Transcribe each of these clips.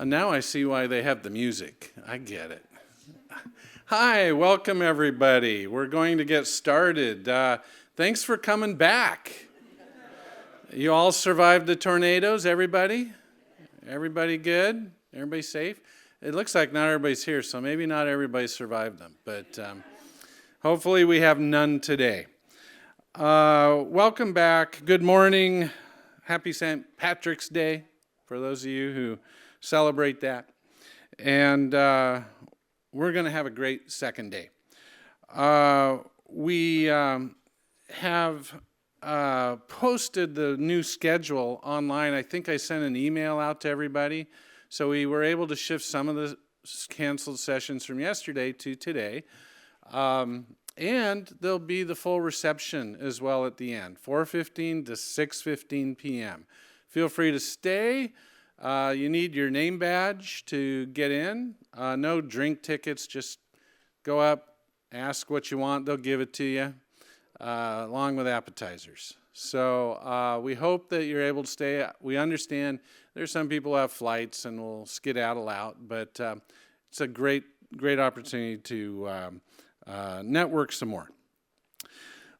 Now I see why they have the music. I get it. Hi, welcome everybody. We're going to get started. Thanks for coming back. You all survived the tornadoes, everybody? Everybody good? Everybody safe? It looks like not everybody's here, so maybe not everybody survived them, but hopefully we have none today. Welcome back. Good morning. Happy St. Patrick's Day for those of you who celebrate that. And we're going to have a great second day. We have posted the new schedule online. I think I sent an email out to everybody. So we were able to shift some of the canceled sessions from yesterday to today. And there'll be the full reception as well at the end, 4:15 to 6:15 p.m. Feel free to stay. You need your name badge to get in. No drink tickets, just go up, ask what you want, they'll give it to you, along with appetizers. So we hope that you're able to stay. We understand there's some people who have flights and will skedaddle out, but it's a great opportunity to network some more.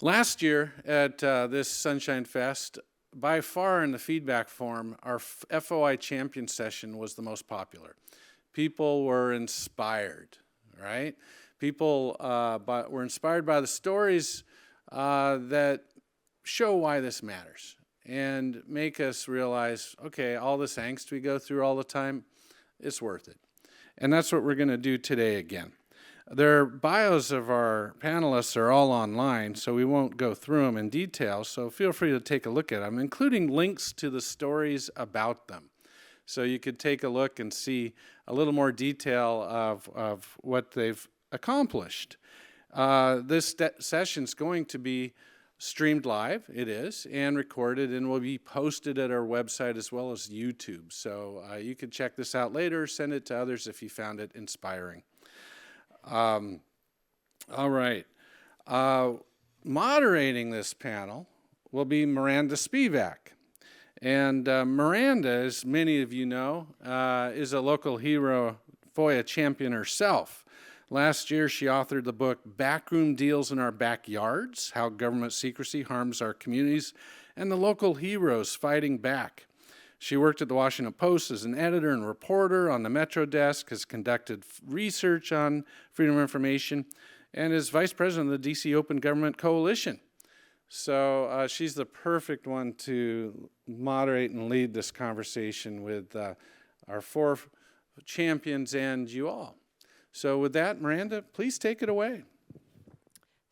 Last year at this Sunshine Fest, by far in the feedback form, our FOI champion session was the most popular. People were inspired, right? People were inspired by the stories that show why this matters and make us realize, okay, all this angst we go through all the time, it's worth it. And that's what we're going to do today again. Their bios of our panelists are all online, so we won't go through them in detail, so feel free to take a look at them, including links to the stories about them. So you could take a look and see a little more detail of what they've accomplished. This session's going to be streamed live, it is, and recorded, and will be posted at our website as well as YouTube. So you could check this out later, send it to others if you found it inspiring. All right. Moderating this panel will be Miranda Spivack. And Miranda, as many of you know, is a local hero FOIA champion herself. Last year, she authored the book Backroom Deals in Our Backyards, How Government Secrecy Harms Our Communities and the Local Heroes Fighting Back. She worked at the Washington Post as an editor and reporter on the Metro desk, has conducted research on freedom of information, and is vice president of the DC Open Government Coalition. So she's the perfect one to moderate and lead this conversation with our four champions and you all. So with that, Miranda, please take it away.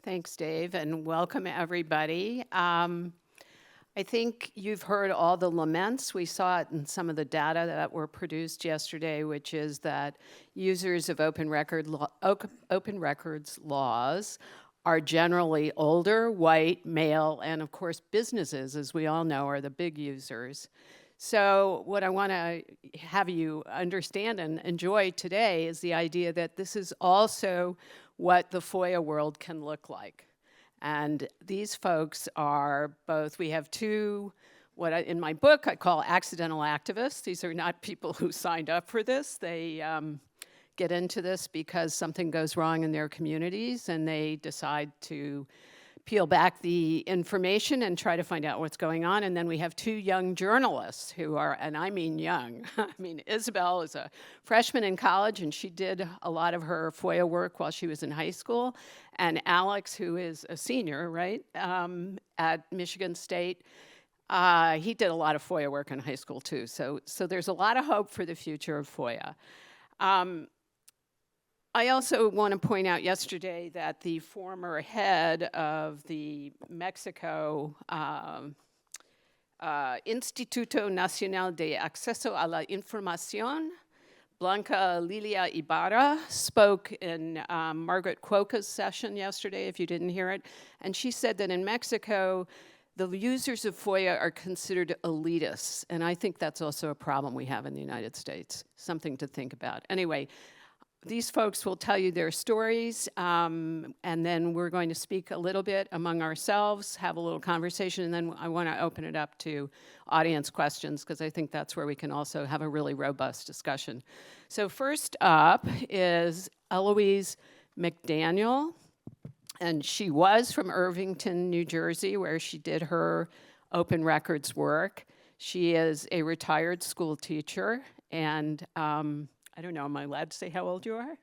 Thanks, Dave, and welcome everybody. I think you've heard all the laments. We saw it in some of the data that were produced yesterday, which is that users of open records laws are generally older, white, male, and of course businesses, as we all know, are the big users. So what I want to have you understand and enjoy today is the idea that this is also what the FOIA world can look like. And these folks are both, we have two, in my book I call accidental activists. These are not people who signed up for this. They get into this because something goes wrong in their communities and they decide to peel back the information and try to find out what's going on. And then we have two young journalists who are, and I mean young. I mean, Isabelle is a freshman in college and she did a lot of her FOIA work while she was in high school. And Alex, who is a senior, right, at Michigan State, he did a lot of FOIA work in high school too. So there's a lot of hope for the future of FOIA. I also want to point out yesterday that the former head of the Mexico Instituto Nacional de Acceso a la Información, Blanca Lilia Ibarra, spoke in Margaret Cuoca's session yesterday, if you didn't hear it, and she said that in Mexico, the users of FOIA are considered elitists, and I think that's also a problem we have in the United States, something to think about. Anyway, these folks will tell you their stories, and then we're going to speak a little bit among ourselves, have a little conversation, and then I want to open it up to audience questions, because I think that's where we can also have a really robust discussion. So first up is Elouise McDaniel, and she was from Irvington, New Jersey, where she did her open records work. She is a retired school teacher, and I don't know, am I allowed to say how old you are?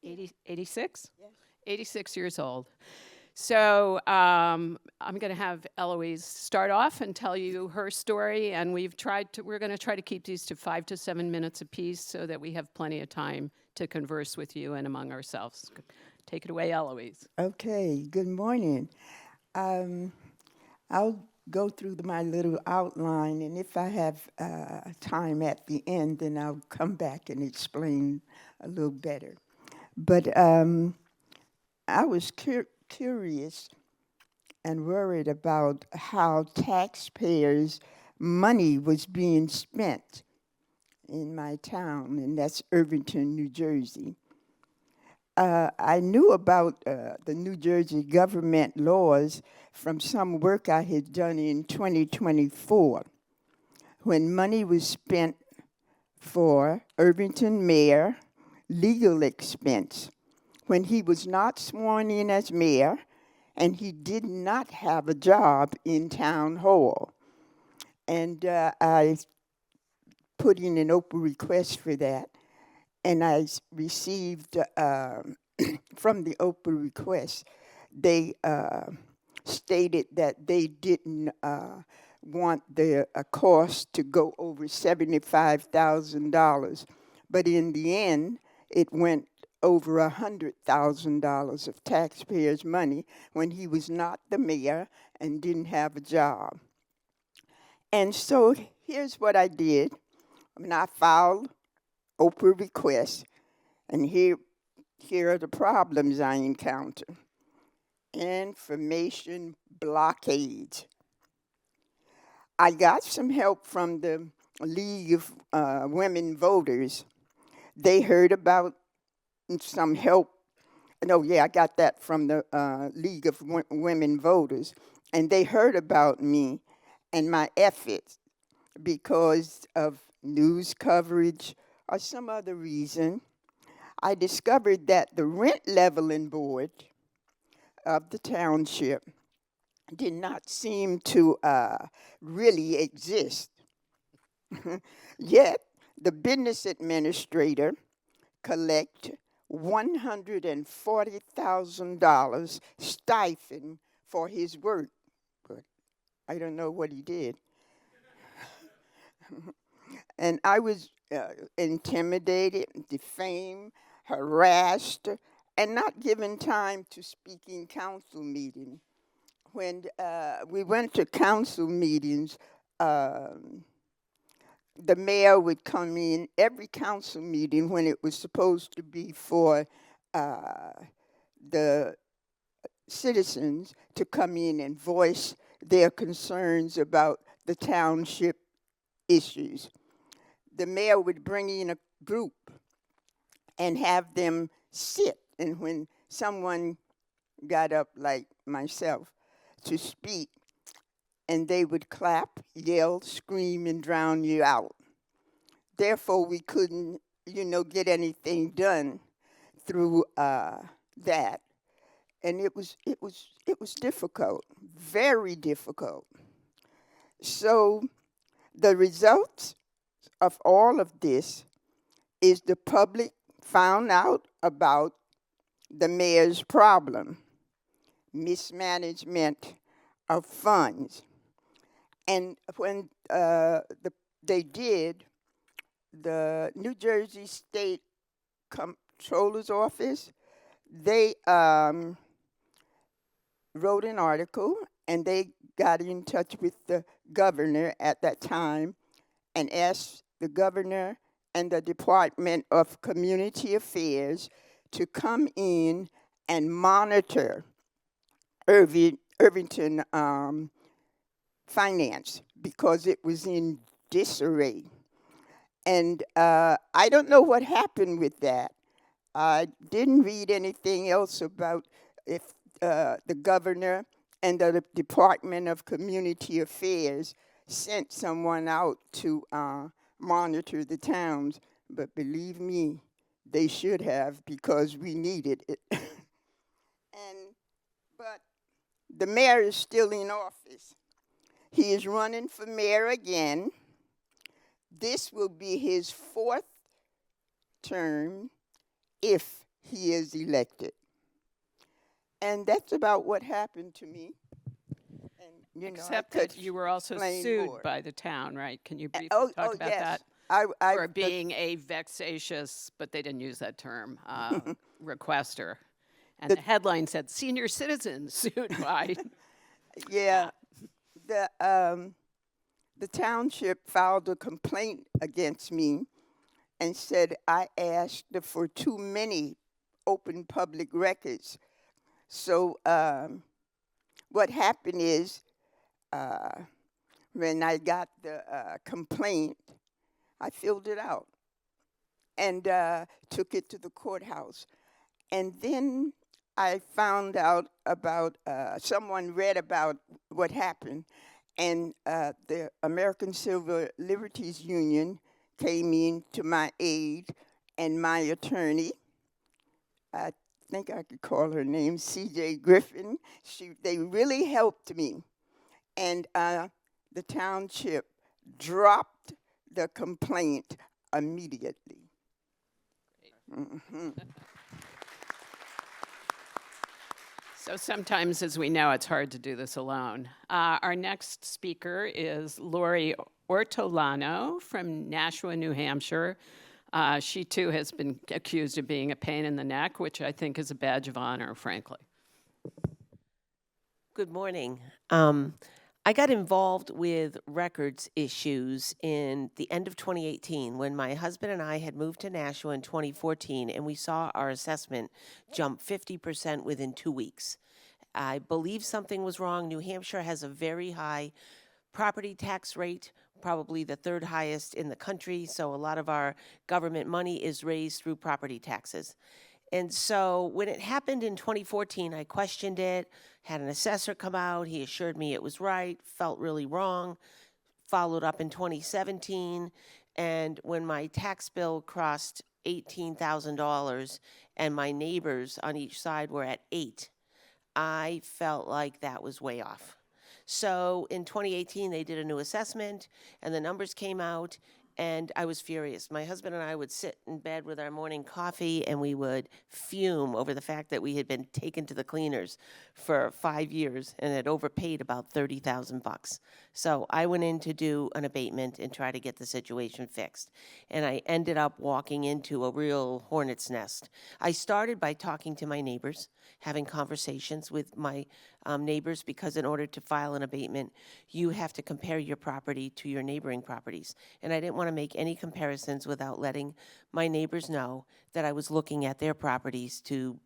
86? Yes. 86 years old. So I'm going to have Elouise start off and tell you her story, and we're going to try to keep these to 5 to 7 minutes apiece so that we have plenty of time to converse with you and among ourselves. Take it away, Elouise. Okay, good morning. I'll go through my little outline, and if I have time at the end, then I'll come back and explain a little better. But I was curious and worried about how taxpayers' money was being spent in my town, and that's Irvington, New Jersey. I knew about the New Jersey government laws from some work I had done in 2024, when money was spent for Irvington mayor legal expense, when he was not sworn in as mayor and he did not have a job in town hall. And I put in an open request for that. And I received, from the open request, they stated that they didn't want the cost to go over $75,000. But in the end, it went over $100,000 of taxpayers' money when he was not the mayor and didn't have a job. And so here's what I did. I filed open requests, and here are the problems I encounter. Information blockade. I got some help from the League of Women Voters. They heard about some help. No, yeah, I got that from the League of Women Voters, and they heard about me and my efforts because of news coverage or some other reason. I discovered that the rent leveling board of the township did not seem to really exist. Yet, the business administrator collect $140,000 stipend for his work. But I don't know what he did. And I was intimidated, defamed, harassed, and not given time to speak in council meeting. When we went to council meetings, the mayor would come in every council meeting when it was supposed to be for the citizens to come in and voice their concerns about the township issues. The mayor would bring in a group and have them sit, and when someone got up like myself to speak, and they would clap, yell, scream, and drown you out. Therefore, we couldn't, get anything done through that, and it was difficult, very difficult. So, the results of all of this is the public found out about the mayor's problem, mismanagement of funds. And when they did, the New Jersey State Comptroller's Office, they wrote an article, and they got in touch with the governor at that time and asked the governor and the Department of Community Affairs to come in and monitor Irvington finance, because it was in disarray. And I don't know what happened with that, I didn't read anything else about if the governor and the Department of Community Affairs sent someone out to monitor the towns, but believe me, they should have because we needed it. But the mayor is still in office. He is running for mayor again. This will be his 4th term if he is elected. And that's about what happened to me. And, you know, Except that you were also sued by the town, right? Can you briefly talk about yes. that? For being a vexatious, but they didn't use that term, requester. And the headline said, senior citizens sued by. Yeah. The township filed a complaint against me and said I asked for too many open public records. So what happened is when I got the complaint, I filled it out and took it to the courthouse. And then I found out about, someone read about what happened, and the American Civil Liberties Union came in to my aid, and my attorney, I think I could call her name, C.J. Griffin. They really helped me. And the township dropped the complaint immediately. Mm-hmm. So sometimes, as we know, it's hard to do this alone. Our next speaker is Laurie Ortolano from Nashua, New Hampshire. She, too, has been accused of being a pain in the neck, which I think is a badge of honor, frankly. Good morning. I got involved with records issues in the end of 2018 when my husband and I had moved to Nashua in 2014, and we saw our assessment jump 50% within 2 weeks. I believe something was wrong. New Hampshire has a very high property tax rate, probably the 3rd highest in the country, so a lot of our government money is raised through property taxes. And so when it happened in 2014, I questioned it, had an assessor come out, he assured me it was right, felt really wrong, followed up in 2017, and when my tax bill crossed $18,000 and my neighbors on each side were at 8, I felt like that was way off. So in 2018, they did a new assessment, and the numbers came out, and I was furious. My husband and I would sit in bed with our morning coffee, and we would fume over the fact that we had been taken to the cleaners for 5 years and had overpaid about $30,000. So I went in to do an abatement and try to get the situation fixed. And I ended up walking into a real hornet's nest. I started by talking to my neighbors, having conversations with my neighbors, because in order to file an abatement, you have to compare your property to your neighboring properties. And I didn't want to make any comparisons without letting my neighbors know that I was looking at their properties to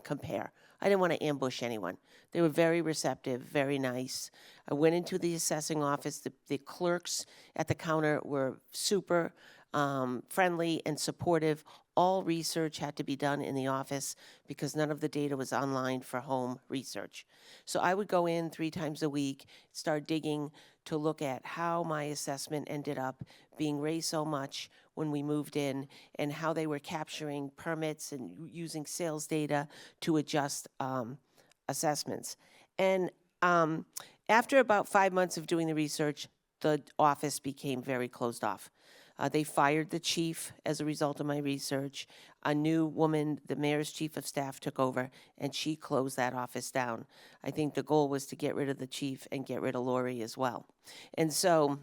compare. I didn't want to ambush anyone. They were very receptive, very nice. I went into the assessing office. The clerks at the counter were super friendly and supportive. All research had to be done in the office because none of the data was online for home research. So I would go in 3 times a week, start digging to look at how my assessment ended up being raised so much when we moved in, and how they were capturing permits and using sales data to adjust assessments. And after about 5 months of doing the research, the office became very closed off. They fired the chief as a result of my research. A new woman, the mayor's chief of staff, took over, and she closed that office down. I think the goal was to get rid of the chief and get rid of Laurie as well. And so,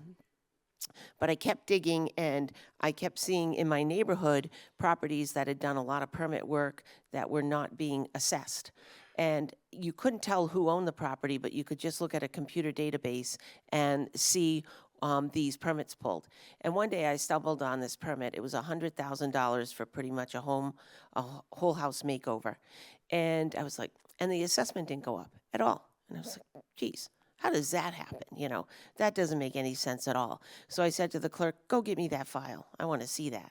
but I kept digging, and I kept seeing in my neighborhood properties that had done a lot of permit work that were not being assessed. And you couldn't tell who owned the property, but you could just look at a computer database and see these permits pulled. And one day I stumbled on this permit. It was $100,000 for pretty much a whole house makeover. And I was like, and the assessment didn't go up at all. And I was like, geez, how does that happen? You know, that doesn't make any sense at all. So I said to the clerk, go get me that file. I want to see that.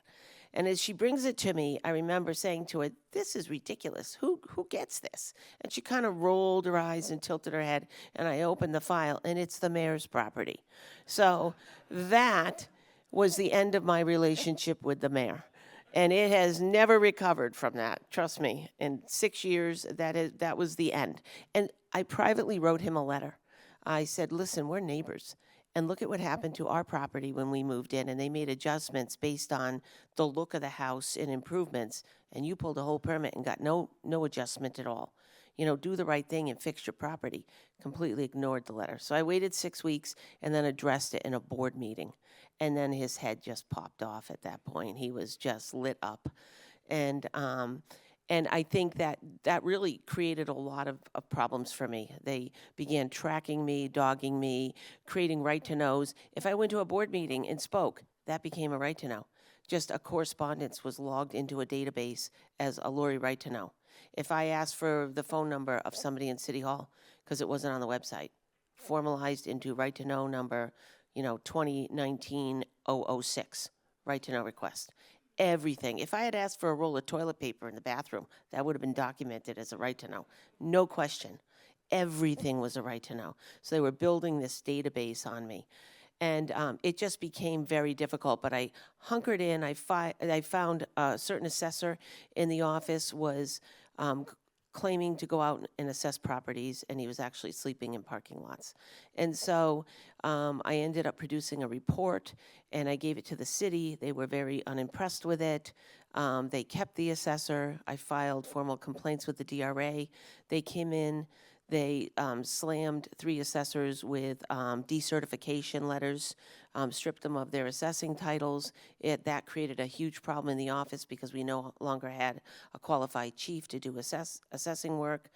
And as she brings it to me, I remember saying to her, "This is ridiculous. Who gets this?" And she kind of rolled her eyes and tilted her head, and I opened the file, and it's the mayor's property. So that was the end of my relationship with the mayor. And it has never recovered from that. Trust me. In 6 years, that was the end. And I privately wrote him a letter. I said, "Listen, we're neighbors. And look at what happened to our property when we moved in, and they made adjustments based on the look of the house and improvements, and you pulled a whole permit and got no adjustment at all. You know, do the right thing and fix your property." Completely ignored the letter. So I waited 6 weeks and then addressed it in a board meeting. And then his head just popped off at that point. He was just lit up. And I think that really created a lot of problems for me. They began tracking me, dogging me, creating right-to-knows. If I went to a board meeting and spoke, that became a right-to-know. Just a correspondence was logged into a database as a Laurie right-to-know. If I asked for the phone number of somebody in City Hall, because it wasn't on the website, formalized into right-to-know number, 2019-006, right-to-know request. Everything. If I had asked for a roll of toilet paper in the bathroom, that would have been documented as a right to know. No question. Everything was a right to know. So they were building this database on me. And it just became very difficult. But I hunkered in. I found a certain assessor in the office was claiming to go out and assess properties, and he was actually sleeping in parking lots. And so I ended up producing a report, and I gave it to the city. They were very unimpressed with it. They kept the assessor. I filed formal complaints with the DRA. They came in. They slammed 3 assessors with decertification letters, stripped them of their assessing titles. That created a huge problem in the office because we no longer had a qualified chief to do assessing work.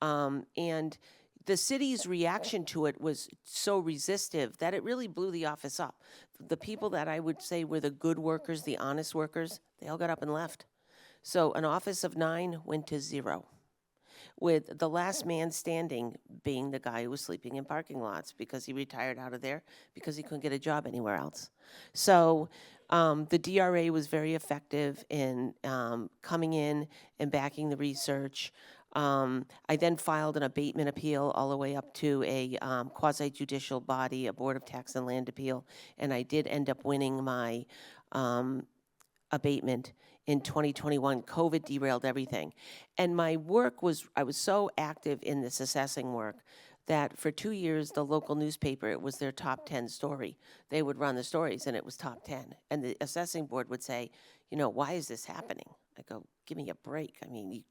And the city's reaction to it was so resistive that it really blew the office up. The people that I would say were the good workers, the honest workers, they all got up and left. So an office of 9 went to 0. With the last man standing being the guy who was sleeping in parking lots because he retired out of there because he couldn't get a job anywhere else. So the DRA was very effective in coming in and backing the research. I then filed an abatement appeal all the way up to a quasi-judicial body, a Board of Tax and Land Appeal, and I did end up winning my abatement in 2021. COVID derailed everything. And my work I was so active in this assessing work that for 2 years, the local newspaper, it was their top 10 story. They would run the stories and it was top 10. And the assessing board would say, "Why is this happening?" I go, "Give me a break. I mean,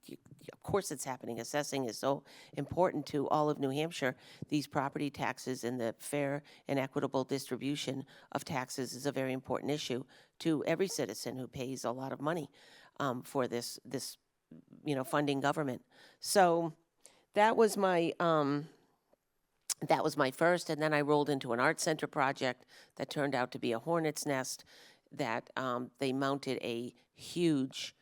of course it's happening. Assessing is so important to all of New Hampshire. These property taxes and the fair and equitable distribution of taxes is a very important issue to every citizen who pays a lot of money for this funding government." So that was my first, and then I rolled into an art center project that turned out to be a hornet's nest. That they mounted a huge.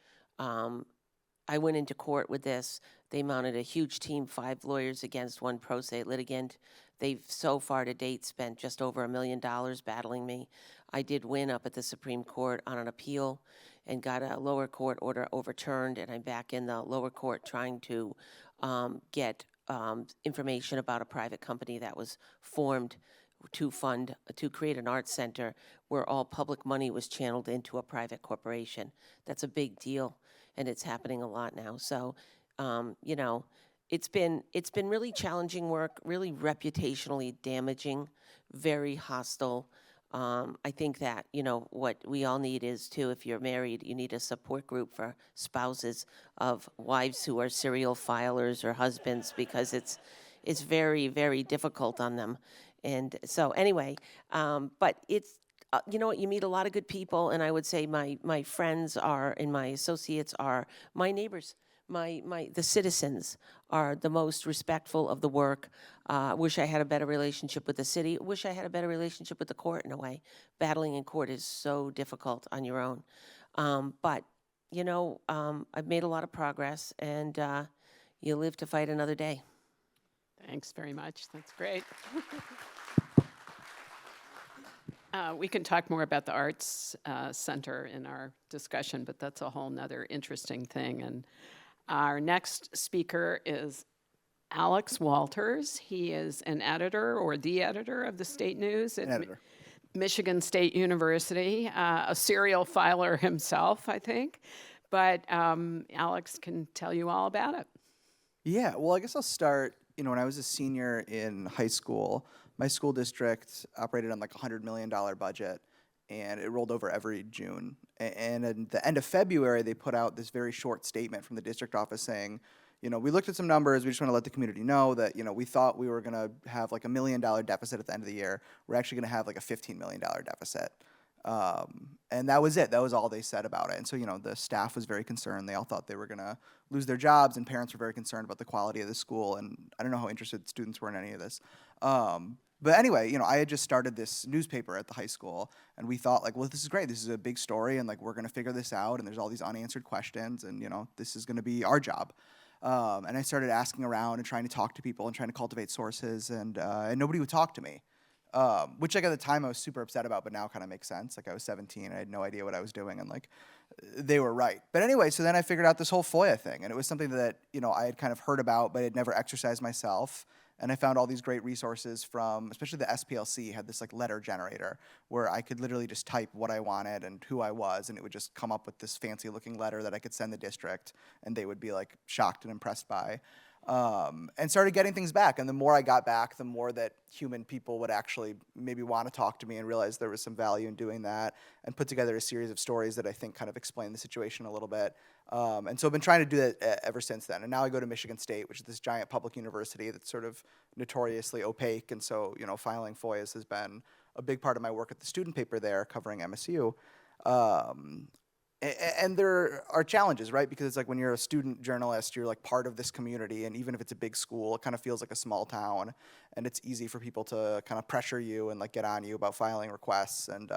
I went into court with this. They mounted a huge team, 5 lawyers against 1 pro se litigant. They've so far to date spent just over $1 million battling me. I did win up at the Supreme Court on an appeal and got a lower court order overturned, and I'm back in the lower court trying to get information about a private company that was formed to create an art center where all public money was channeled into a private corporation. That's a big deal, and it's happening a lot now. So, it's been really challenging work, really reputationally damaging, very hostile. I think that, what we all need is if you're married, you need a support group for spouses of wives who are serial filers or husbands, because it's very, very difficult on them. And so anyway, but it's, you meet a lot of good people, and I would say my friends and my associates are my neighbors. The citizens are the most respectful of the work. Wish I had a better relationship with the city. Wish I had a better relationship with the court in a way. Battling in court is so difficult on your own. But, I've made a lot of progress, and you live to fight another day. Thanks very much. That's great. We can talk more about the Arts Center in our discussion, but that's a whole nother interesting thing. And our next speaker is Alex Walters. He is an editor or the editor of the State News at Michigan State University, a serial filer himself, I think. But Alex can tell you all about it. Yeah, well, I guess I'll start, when I was a senior in high school, my school district operated on like a $100 million budget, and it rolled over every June. And at the end of February, they put out this very short statement from the district office saying, we looked at some numbers, we just want to let the community know that, we thought we were going to have like $1 million deficit at the end of the year. We're actually going to have like a $15 million deficit. And that was it. That was all they said about it. And so, the staff was very concerned. They all thought they were going to lose their jobs, and parents were very concerned about the quality of the school. And I don't know how interested students were in any of this. But anyway, I had just started this newspaper at the high school, and we thought, like, well, this is great. This is a big story, and, like, we're going to figure this out, and there's all these unanswered questions, and, this is going to be our job. And I started asking around and trying to talk to people and trying to cultivate sources, and nobody would talk to me. Which, like, at the time I was super upset about, but now kind of makes sense. Like, I was 17, and I had no idea what I was doing, and, like, they were right. But anyway, so then I figured out this whole FOIA thing, and it was something that, I had kind of heard about, but had never exercised myself. And I found all these great resources from, especially the SPLC had this, like, letter generator where I could literally just type what I wanted and who I was, and it would just come up with this fancy-looking letter that I could send the district, and they would be, like, shocked and impressed by. And started getting things back. And the more I got back, the more that human people would actually maybe want to talk to me and realize there was some value in doing that, and put together a series of stories that I think kind of explain the situation a little bit. And so I've been trying to do that ever since then. And now I go to Michigan State, which is this giant public university that's sort of notoriously opaque. And so, filing FOIAs has been a big part of my work at the student paper there covering MSU. And there are challenges, right? Because it's like when you're a student journalist, you're like part of this community, and even if it's a big school, it kind of feels like a small town, and it's easy for people to kind of pressure you and like get on you about filing requests, and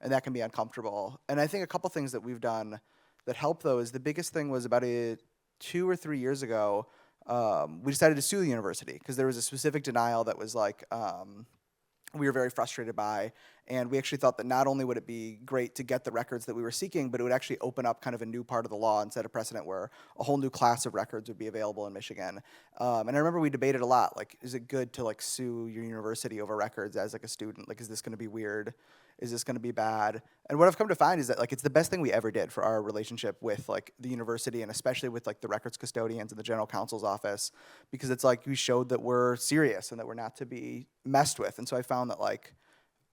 that can be uncomfortable. And I think a couple things that we've done that help, though, is the biggest thing was about 2 or 3 years ago, we decided to sue the university because there was a specific denial that was like we were very frustrated by. And we actually thought that not only would it be great to get the records that we were seeking, but it would actually open up kind of a new part of the law and set a precedent where a whole new class of records would be available in Michigan. And I remember we debated a lot, like, is it good to like sue your university over records as like a student? Like, is this going to be weird? Is this going to be bad? And what I've come to find is that like it's the best thing we ever did for our relationship with like the university, and especially with like the records custodians and the general counsel's office, because it's like we showed that we're serious and that we're not to be messed with. And so I found that like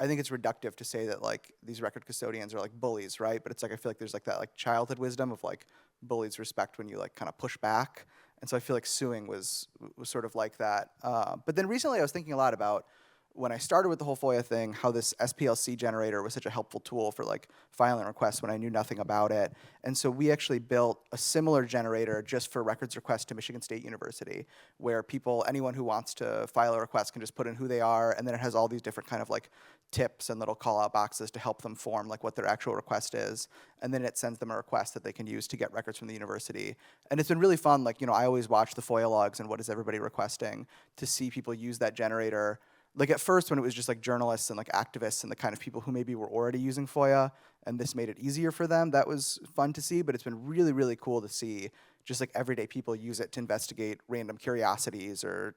I think it's reductive to say that like these record custodians are like bullies, right? But it's like I feel like there's like that like childhood wisdom of like bullies respect when you like kind of push back. And so I feel like suing was sort of like that. But then recently I was thinking a lot about when I started with the whole FOIA thing, how this SPLC generator was such a helpful tool for like filing requests when I knew nothing about it. And so we actually built a similar generator just for records requests to Michigan State University, where anyone who wants to file a request can just put in who they are, and then it has all these different kind of like tips and little call out boxes to help them form like what their actual request is. And then it sends them a request that they can use to get records from the university. And it's been really fun. Like, I always watch the FOIA logs and what is everybody requesting, to see people use that generator. Like at first when it was just like journalists and like activists and the kind of people who maybe were already using FOIA and this made it easier for them, that was fun to see. But it's been really, really cool to see just like everyday people use it to investigate random curiosities or,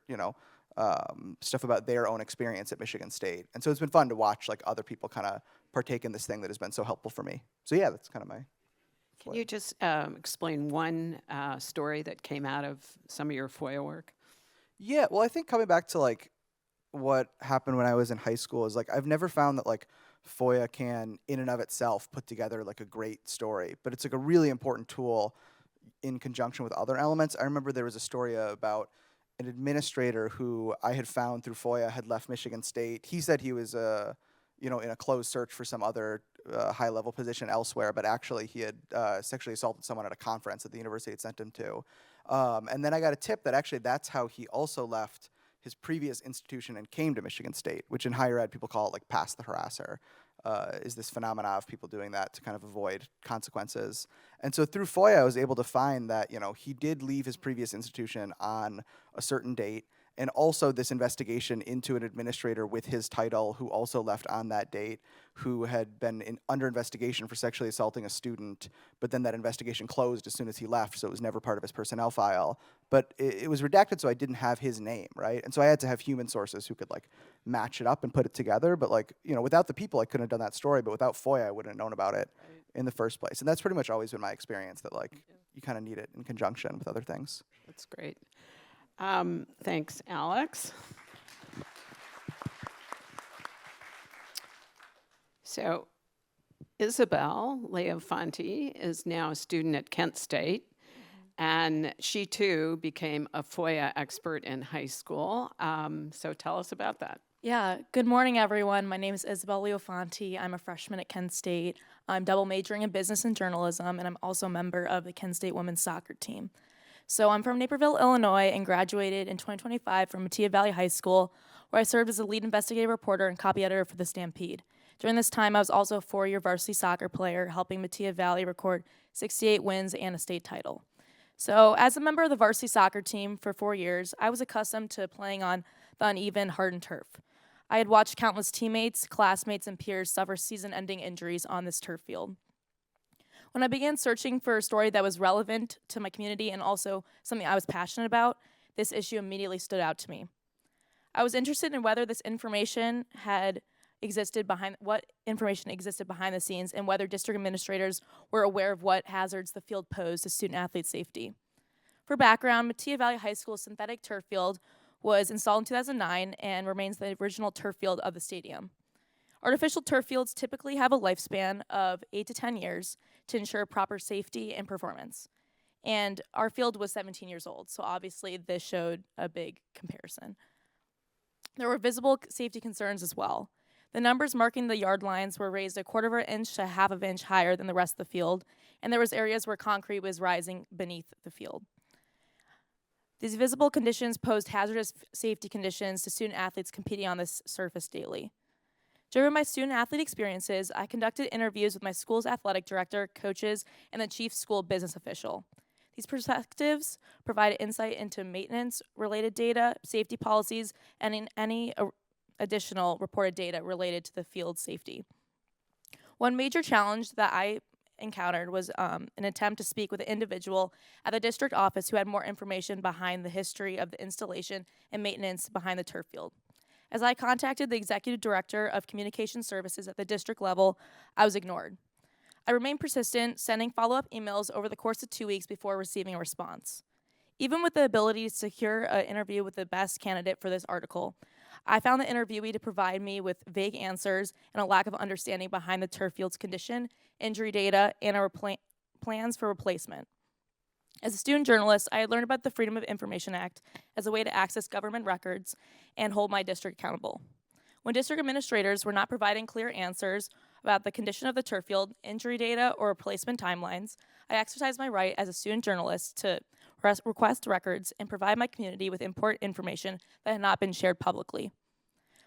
stuff about their own experience at Michigan State. And so it's been fun to watch like other people kind of partake in this thing that has been so helpful for me. So yeah, that's kind of my Can you just explain one story that came out of some of your FOIA work? Yeah, well, I think coming back to like what happened when I was in high school is like I've never found that like FOIA can in and of itself put together like a great story, but it's like a really important tool in conjunction with other elements. I remember there was a story about an administrator who I had found through FOIA had left Michigan State. He said he was in a closed search for some other high-level position elsewhere, but actually he had sexually assaulted someone at a conference that the university had sent him to. And then I got a tip that actually that's how he also left his previous institution and came to Michigan State, which in higher ed people call it like pass the harasser, is this phenomena of people doing that to kind of avoid consequences. And so through FOIA, I was able to find that, he did leave his previous institution on a certain date, and also this investigation into an administrator with his title who also left on that date, who had been under investigation for sexually assaulting a student, but then that investigation closed as soon as he left, so it was never part of his personnel file. But it was redacted, so I didn't have his name, right? And so I had to have human sources who could like match it up and put it together. But like, you know, without the people, I couldn't have done that story. But without FOIA, I wouldn't have known about it in the first place. And that's pretty much always been my experience, that like you kind of need it in conjunction with other things. That's great. Thanks, Alex. So Isabelle Leofanti is now a student at Kent State, and she too became a FOIA expert in high school. So tell us about that. Yeah, good morning, everyone. My name is Isabelle Leofanti. I'm a freshman at Kent State. I'm double majoring in business and journalism, and I'm also a member of the Kent State women's soccer team. So I'm from Naperville, Illinois, and graduated in 2025 from Metea Valley High School, where I served as a lead investigative reporter and copy editor for the Stampede. During this time, I was also a 4-year varsity soccer player, helping Metea Valley record 68 wins and a state title. So as a member of the varsity soccer team for 4 years, I was accustomed to playing on the uneven, hardened turf. I had watched countless teammates, classmates, and peers suffer season-ending injuries on this turf field. When I began searching for a story that was relevant to my community and also something I was passionate about, this issue immediately stood out to me. I was interested in whether this information existed behind the scenes, and whether district administrators were aware of what hazards the field posed to student-athlete safety. For background, Metea Valley High School's synthetic turf field was installed in 2009 and remains the original turf field of the stadium. Artificial turf fields typically have a lifespan of 8 to 10 years to ensure proper safety and performance. And our field was 17 years old, so obviously this showed a big comparison. There were visible safety concerns as well. The numbers marking the yard lines were raised 1/4 inch to 1/2 inch higher than the rest of the field, and there was areas where concrete was rising beneath the field. These visible conditions posed hazardous safety conditions to student athletes competing on this surface daily. During my student-athlete experiences, I conducted interviews with my school's athletic director, coaches, and the chief school business official. These perspectives provided insight into maintenance-related data, safety policies, and in any additional reported data related to the field's safety. One major challenge that I encountered was an attempt to speak with an individual at the district office who had more information behind the history of the installation and maintenance behind the turf field. As I contacted the executive director of communication services at the district level, I was ignored. I remained persistent, sending follow-up emails over the course of 2 weeks before receiving a response. Even with the ability to secure an interview with the best candidate for this article, I found the interviewee to provide me with vague answers and a lack of understanding behind the turf field's condition, injury data, and our plans for replacement. As a student journalist, I had learned about the Freedom of Information Act as a way to access government records and hold my district accountable. When district administrators were not providing clear answers about the condition of the turf field, injury data, or replacement timelines, I exercised my right as a student journalist to request records and provide my community with important information that had not been shared publicly.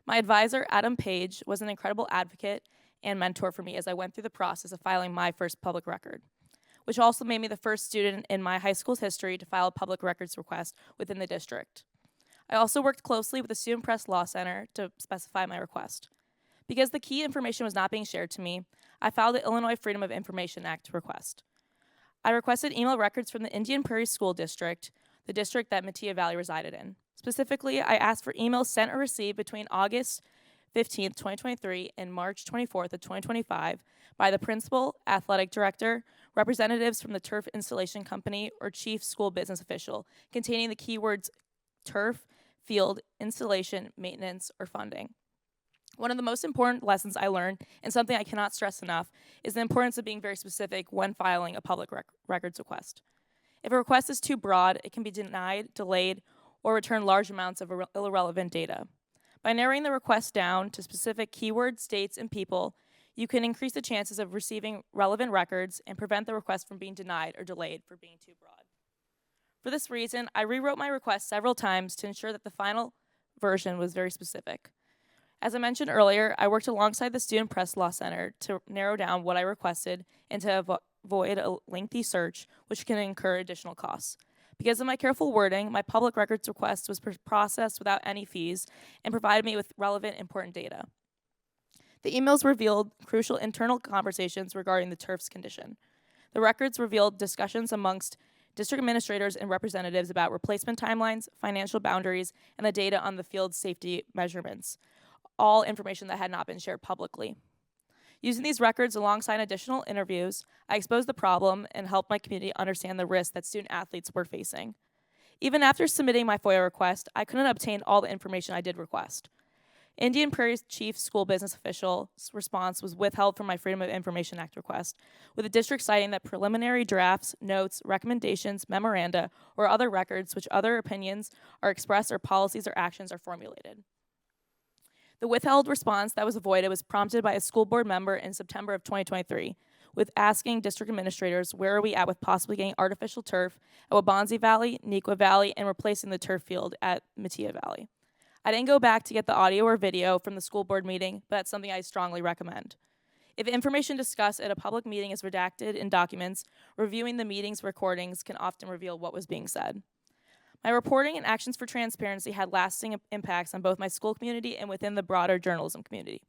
My advisor, Adam Page, was an incredible advocate and mentor for me as I went through the process of filing my first public record, which also made me the first student in my high school's history to file a public records request within the district. I also worked closely with the Student Press Law Center to specify my request. Because the key information was not being shared to me, I filed the Illinois Freedom of Information Act request. I requested email records from the Indian Prairie School District, the district that Metea Valley resided in. Specifically, I asked for emails sent or received between August 15th, 2023 and March 24th of 2025 by the principal, athletic director, representatives from the turf installation company, or chief school business official, containing the keywords turf, field, installation, maintenance, or funding. One of the most important lessons I learned, and something I cannot stress enough, is the importance of being very specific when filing a public records request. If a request is too broad, it can be denied, delayed, or return large amounts of irrelevant data. By narrowing the request down to specific keywords, dates, and people, you can increase the chances of receiving relevant records and prevent the request from being denied or delayed for being too broad. For this reason, I rewrote my request several times to ensure that the final version was very specific. As I mentioned earlier, I worked alongside the Student Press Law Center to narrow down what I requested and to avoid a lengthy search, which can incur additional costs. Because of my careful wording, my public records request was processed without any fees and provided me with relevant, important data. The emails revealed crucial internal conversations regarding the turf's condition. The records revealed discussions amongst district administrators and representatives about replacement timelines, financial boundaries, and the data on the field's safety measurements, all information that had not been shared publicly. Using these records alongside additional interviews, I exposed the problem and helped my community understand the risks that student athletes were facing. Even after submitting my FOIA request, I couldn't obtain all the information I did request. Indian Prairie's chief school business official's response was withheld from my Freedom of Information Act request, with the district citing that preliminary drafts, notes, recommendations, memoranda, or other records which other opinions are expressed or policies or actions are formulated. The withheld response that was avoided was prompted by a school board member in September of 2023, with asking district administrators where are we at with possibly getting artificial turf at Wabansie Valley, Neuqua Valley, and replacing the turf field at Metea Valley. I didn't go back to get the audio or video from the school board meeting, but that's something I strongly recommend. If information discussed at a public meeting is redacted in documents, reviewing the meeting's recordings can often reveal what was being said. My reporting and actions for transparency had lasting impacts on both my school community and within the broader journalism community.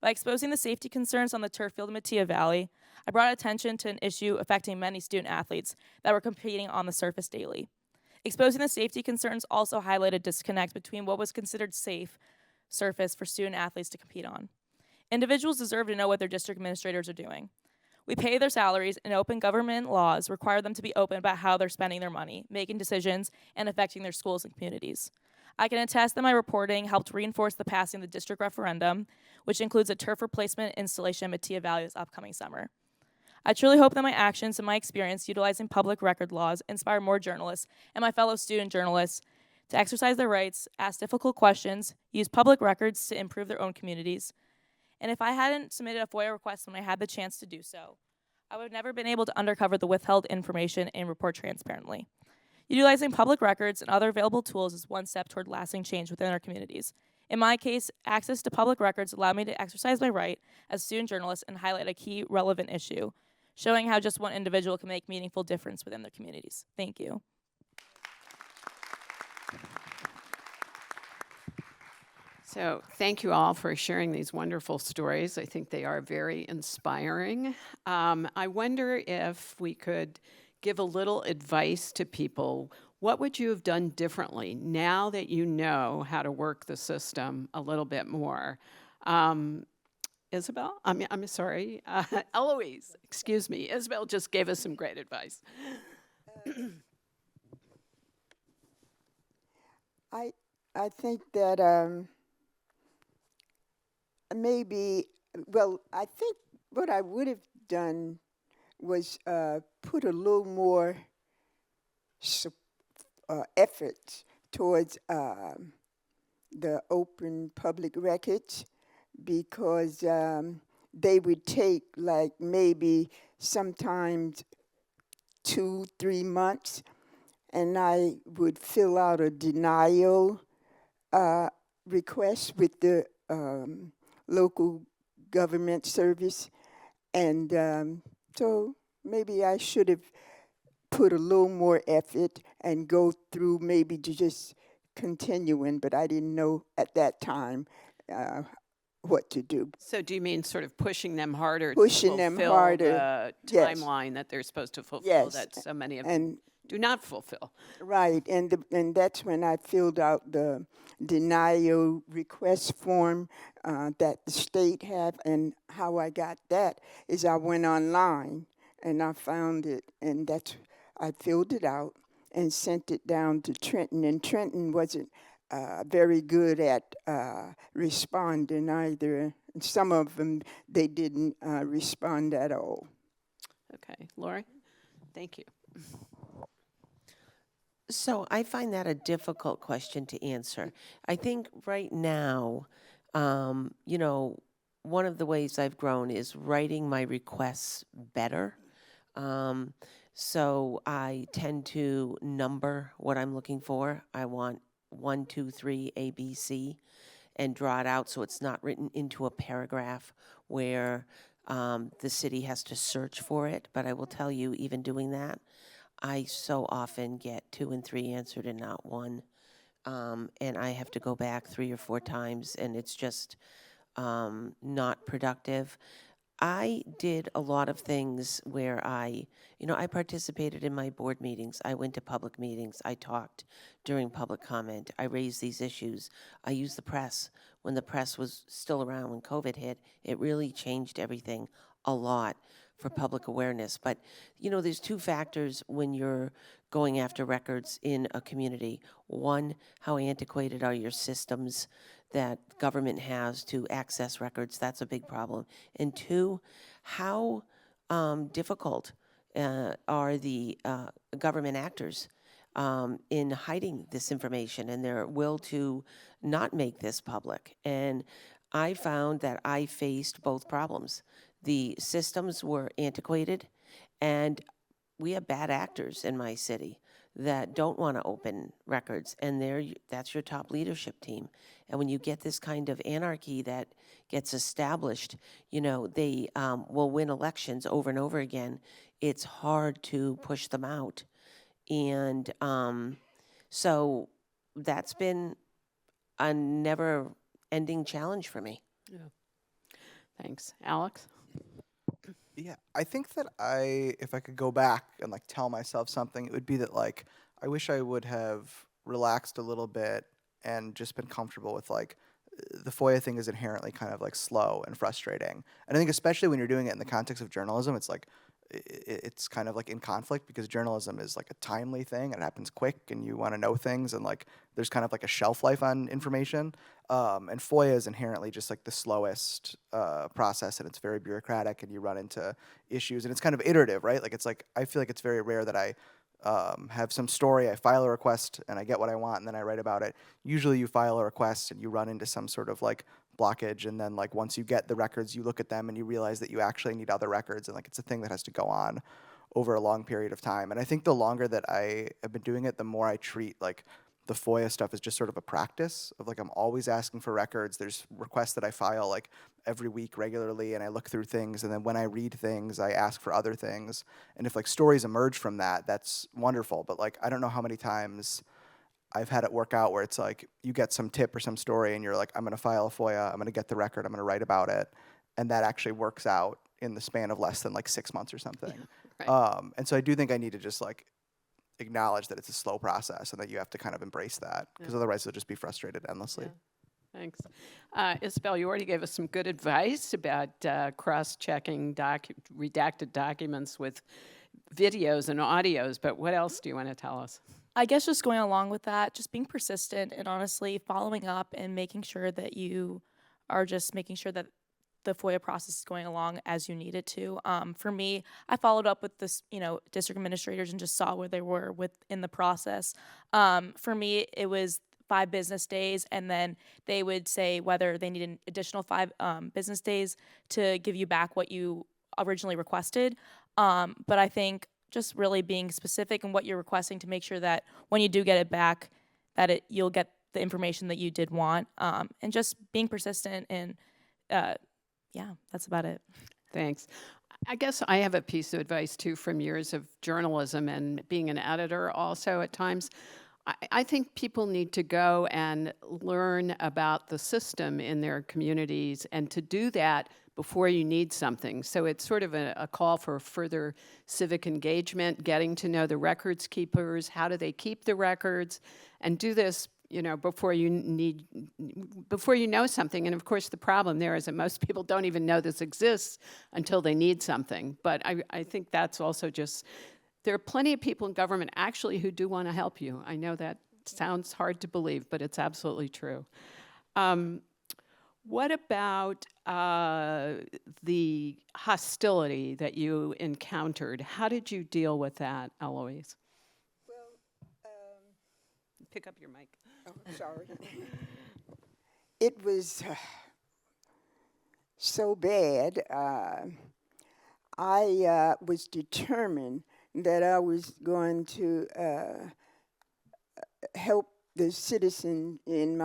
By exposing the safety concerns on the turf field in Metea Valley, I brought attention to an issue affecting many student athletes that were competing on the surface daily. Exposing the safety concerns also highlighted disconnect between what was considered safe surface for student athletes to compete on. Individuals deserve to know what their district administrators are doing. We pay their salaries, and open government laws require them to be open about how they're spending their money, making decisions, and affecting their schools and communities. I can attest that my reporting helped reinforce the passing of the district referendum, which includes a turf replacement installation at Metea Valley this upcoming summer. I truly hope that my actions and my experience utilizing public record laws inspire more journalists and my fellow student journalists to exercise their rights, ask difficult questions, use public records to improve their own communities. And if I hadn't submitted a FOIA request when I had the chance to do so, I would have never been able to uncover the withheld information and report transparently. Utilizing public records and other available tools is one step toward lasting change within our communities. In my case, access to public records allowed me to exercise my right as a student journalist and highlight a key relevant issue, showing how just one individual can make meaningful difference within their communities. Thank you. So thank you all for sharing these wonderful stories. I think they are very inspiring. I wonder if we could give a little advice to people. What would you have done differently now that you know how to work the system a little bit more? Isabelle? I'm sorry. Elouise, excuse me. Isabelle just gave us some great advice. I think that I think what I would have done was put a little more effort towards the open public records, because they would take like maybe sometimes 2-3 months, and I would fill out a denial request with the local government service, and so maybe I should have put a little more effort and go through maybe to just continuing, but I didn't know at that time what to do. So do you mean sort of pushing them harder Pushing to them fulfill harder, the yes. timeline that they're supposed to fulfill Yes, that so many of them do not fulfill? Right, and that's when I filled out the denial request form that the state have, and how I got that is I went online and I found it, and I filled it out and sent it down to Trenton, and Trenton wasn't very good at responding either. Some of them, they didn't respond at all. Okay, Laurie, thank you. So I find that a difficult question to answer. I think right now, one of the ways I've grown is writing my requests better. So I tend to number what I'm looking for. I want 1, 2, 3, A, B, C, and draw it out so it's not written into a paragraph where the city has to search for it. But I will tell you, even doing that, I so often get 2 and 3 answered and not 1. And I have to go back 3 or 4 times, and it's just not productive. I did a lot of things where I participated in my board meetings. I went to public meetings. I talked during public comment. I raised these issues. I used the press. When the press was still around when COVID hit, it really changed everything a lot for public awareness. But, there's 2 factors when you're going after records in a community. One, how antiquated are your systems that government has to access records? That's a big problem. And 2, how difficult are the government actors in hiding this information and their will to not make this public? And I found that I faced both problems. The systems were antiquated, and we have bad actors in my city that don't want to open records, and that's your top leadership team. And when you get this kind of anarchy that gets established, they will win elections over and over again. It's hard to push them out. And so that's been a never-ending challenge for me. Yeah. Thanks. Alex? Yeah, I think that if I could go back and like tell myself something, it would be that like I wish I would have relaxed a little bit and just been comfortable with like the FOIA thing is inherently kind of like slow and frustrating. And I think especially when you're doing it in the context of journalism, it's like it's kind of like in conflict because journalism is like a timely thing and it happens quick and you want to know things and like there's kind of like a shelf life on information. And FOIA is inherently just like the slowest process and it's very bureaucratic and you run into issues and it's kind of iterative, right? Like it's like, I feel like it's very rare that I have some story, I file a request and I get what I want and then I write about it. Usually you file a request and you run into some sort of like blockage and then like once you get the records you look at them and you realize that you actually need other records and like it's a thing that has to go on over a long period of time. And I think the longer that I have been doing it, the more I treat like the FOIA stuff as just sort of a practice of like I'm always asking for records. There's requests that I file like every week regularly and I look through things and then when I read things I ask for other things. And if like stories emerge from that, that's wonderful. But like I don't know how many times I've had it work out where it's like you get some tip or some story and you're like, I'm going to file a FOIA, I'm going to get the record, I'm going to write about it. And that actually works out in the span of less than like 6 months or something. Yeah, right. And so I do think I need to just like acknowledge that it's a slow process and that you have to kind of embrace that because otherwise you'll just be frustrated endlessly. Yeah. Thanks. Isabelle, you already gave us some good advice about cross-checking redacted documents with videos and audios, but what else do you want to tell us? I guess just going along with that, just being persistent and honestly following up and making sure that you are just making sure that the FOIA process is going along as you need it to. For me, I followed up with this, district administrators and just saw where they were within the process. For me, it was 5 business days, and then they would say whether they need an additional 5 business days to give you back what you originally requested. But I think just really being specific in what you're requesting to make sure that when you do get it back, that you'll get the information that you did want, and just being persistent and yeah, that's about it. Thanks. I guess I have a piece of advice too from years of journalism and being an editor also at times. I think people need to go and learn about the system in their communities and to do that before you need something. So it's sort of a call for further civic engagement, getting to know the records keepers, how do they keep the records, and do this before you know something. And of course, the problem there is that most people don't even know this exists until they need something. But I think that's also just, there are plenty of people in government actually who do want to help you. I know that sounds hard to believe, but it's absolutely true. What about the hostility that you encountered? How did you deal with that, Elouise? Well, Pick up your mic. oh, sorry. It was so bad. I was determined that I was going to help the citizen in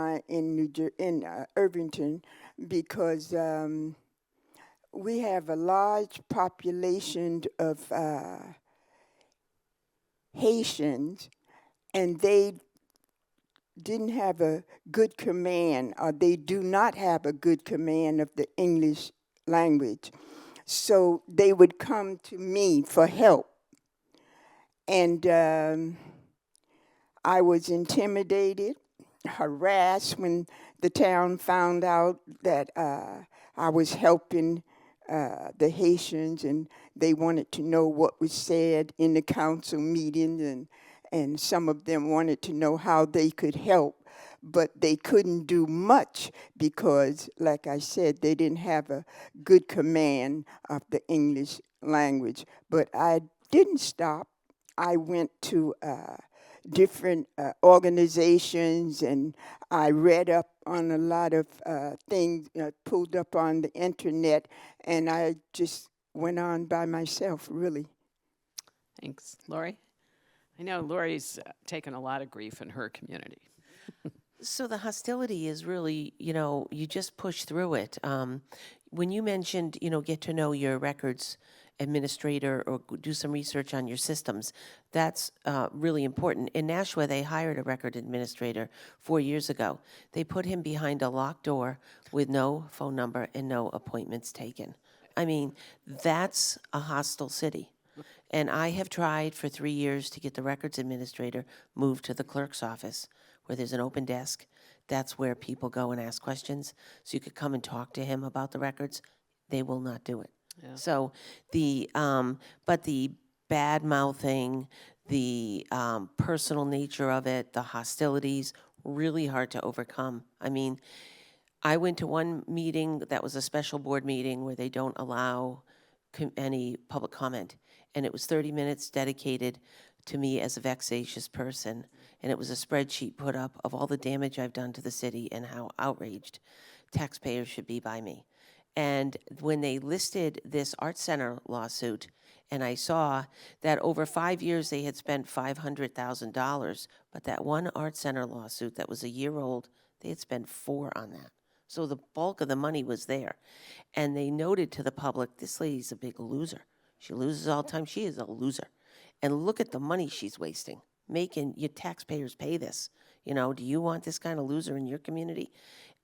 Irvington because we have a large population of Haitians, and they didn't have a good command, or they do not have a good command of the English language. So they would come to me for help. And I was intimidated, harassed when the town found out that I was helping the Haitians, and they wanted to know what was said in the council meetings, and some of them wanted to know how they could help, but they couldn't do much because, like I said, they didn't have a good command of the English language. But I didn't stop. I went to different organizations, and I read up on a lot of things, pulled up on the internet, and I just went on by myself, really. Thanks. Laurie? I know Laurie's taken a lot of grief in her community. So the hostility is really, you just push through it. When you mentioned, get to know your records administrator or do some research on your systems, that's really important. In Nashua, they hired a record administrator 4 years ago. They put him behind a locked door with no phone number and no appointments taken. I mean, that's a hostile city. And I have tried for 3 years to get the records administrator moved to the clerk's office where there's an open desk. That's where people go and ask questions. So you could come and talk to him about the records. They will not do it. Yeah. So but the bad mouthing, the personal nature of it, the hostilities, really hard to overcome. I mean, I went to one meeting that was a special board meeting where they don't allow any public comment. And it was 30 minutes dedicated to me as a vexatious person. And it was a spreadsheet put up of all the damage I've done to the city and how outraged taxpayers should be by me. And when they listed this art center lawsuit, and I saw that over 5 years they had spent $500,000, but that one art center lawsuit that was a year old, they had spent $4 on that. So the bulk of the money was there. And they noted to the public, this lady's a big loser. She loses all the time. She is a loser. And look at the money she's wasting, making your taxpayers pay this. Do you want this kind of loser in your community?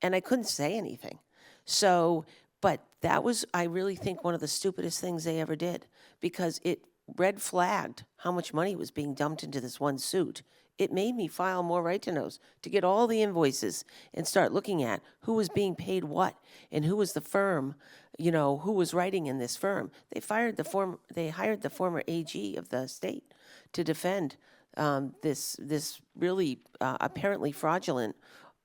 And I couldn't say anything. So, but that was, I really think, one of the stupidest things they ever did, because it red flagged how much money was being dumped into this one suit. It made me file more right-to-knows to get all the invoices and start looking at who was being paid what and who was the firm, who was writing in this firm. They hired the former AG of the state to defend this really apparently fraudulent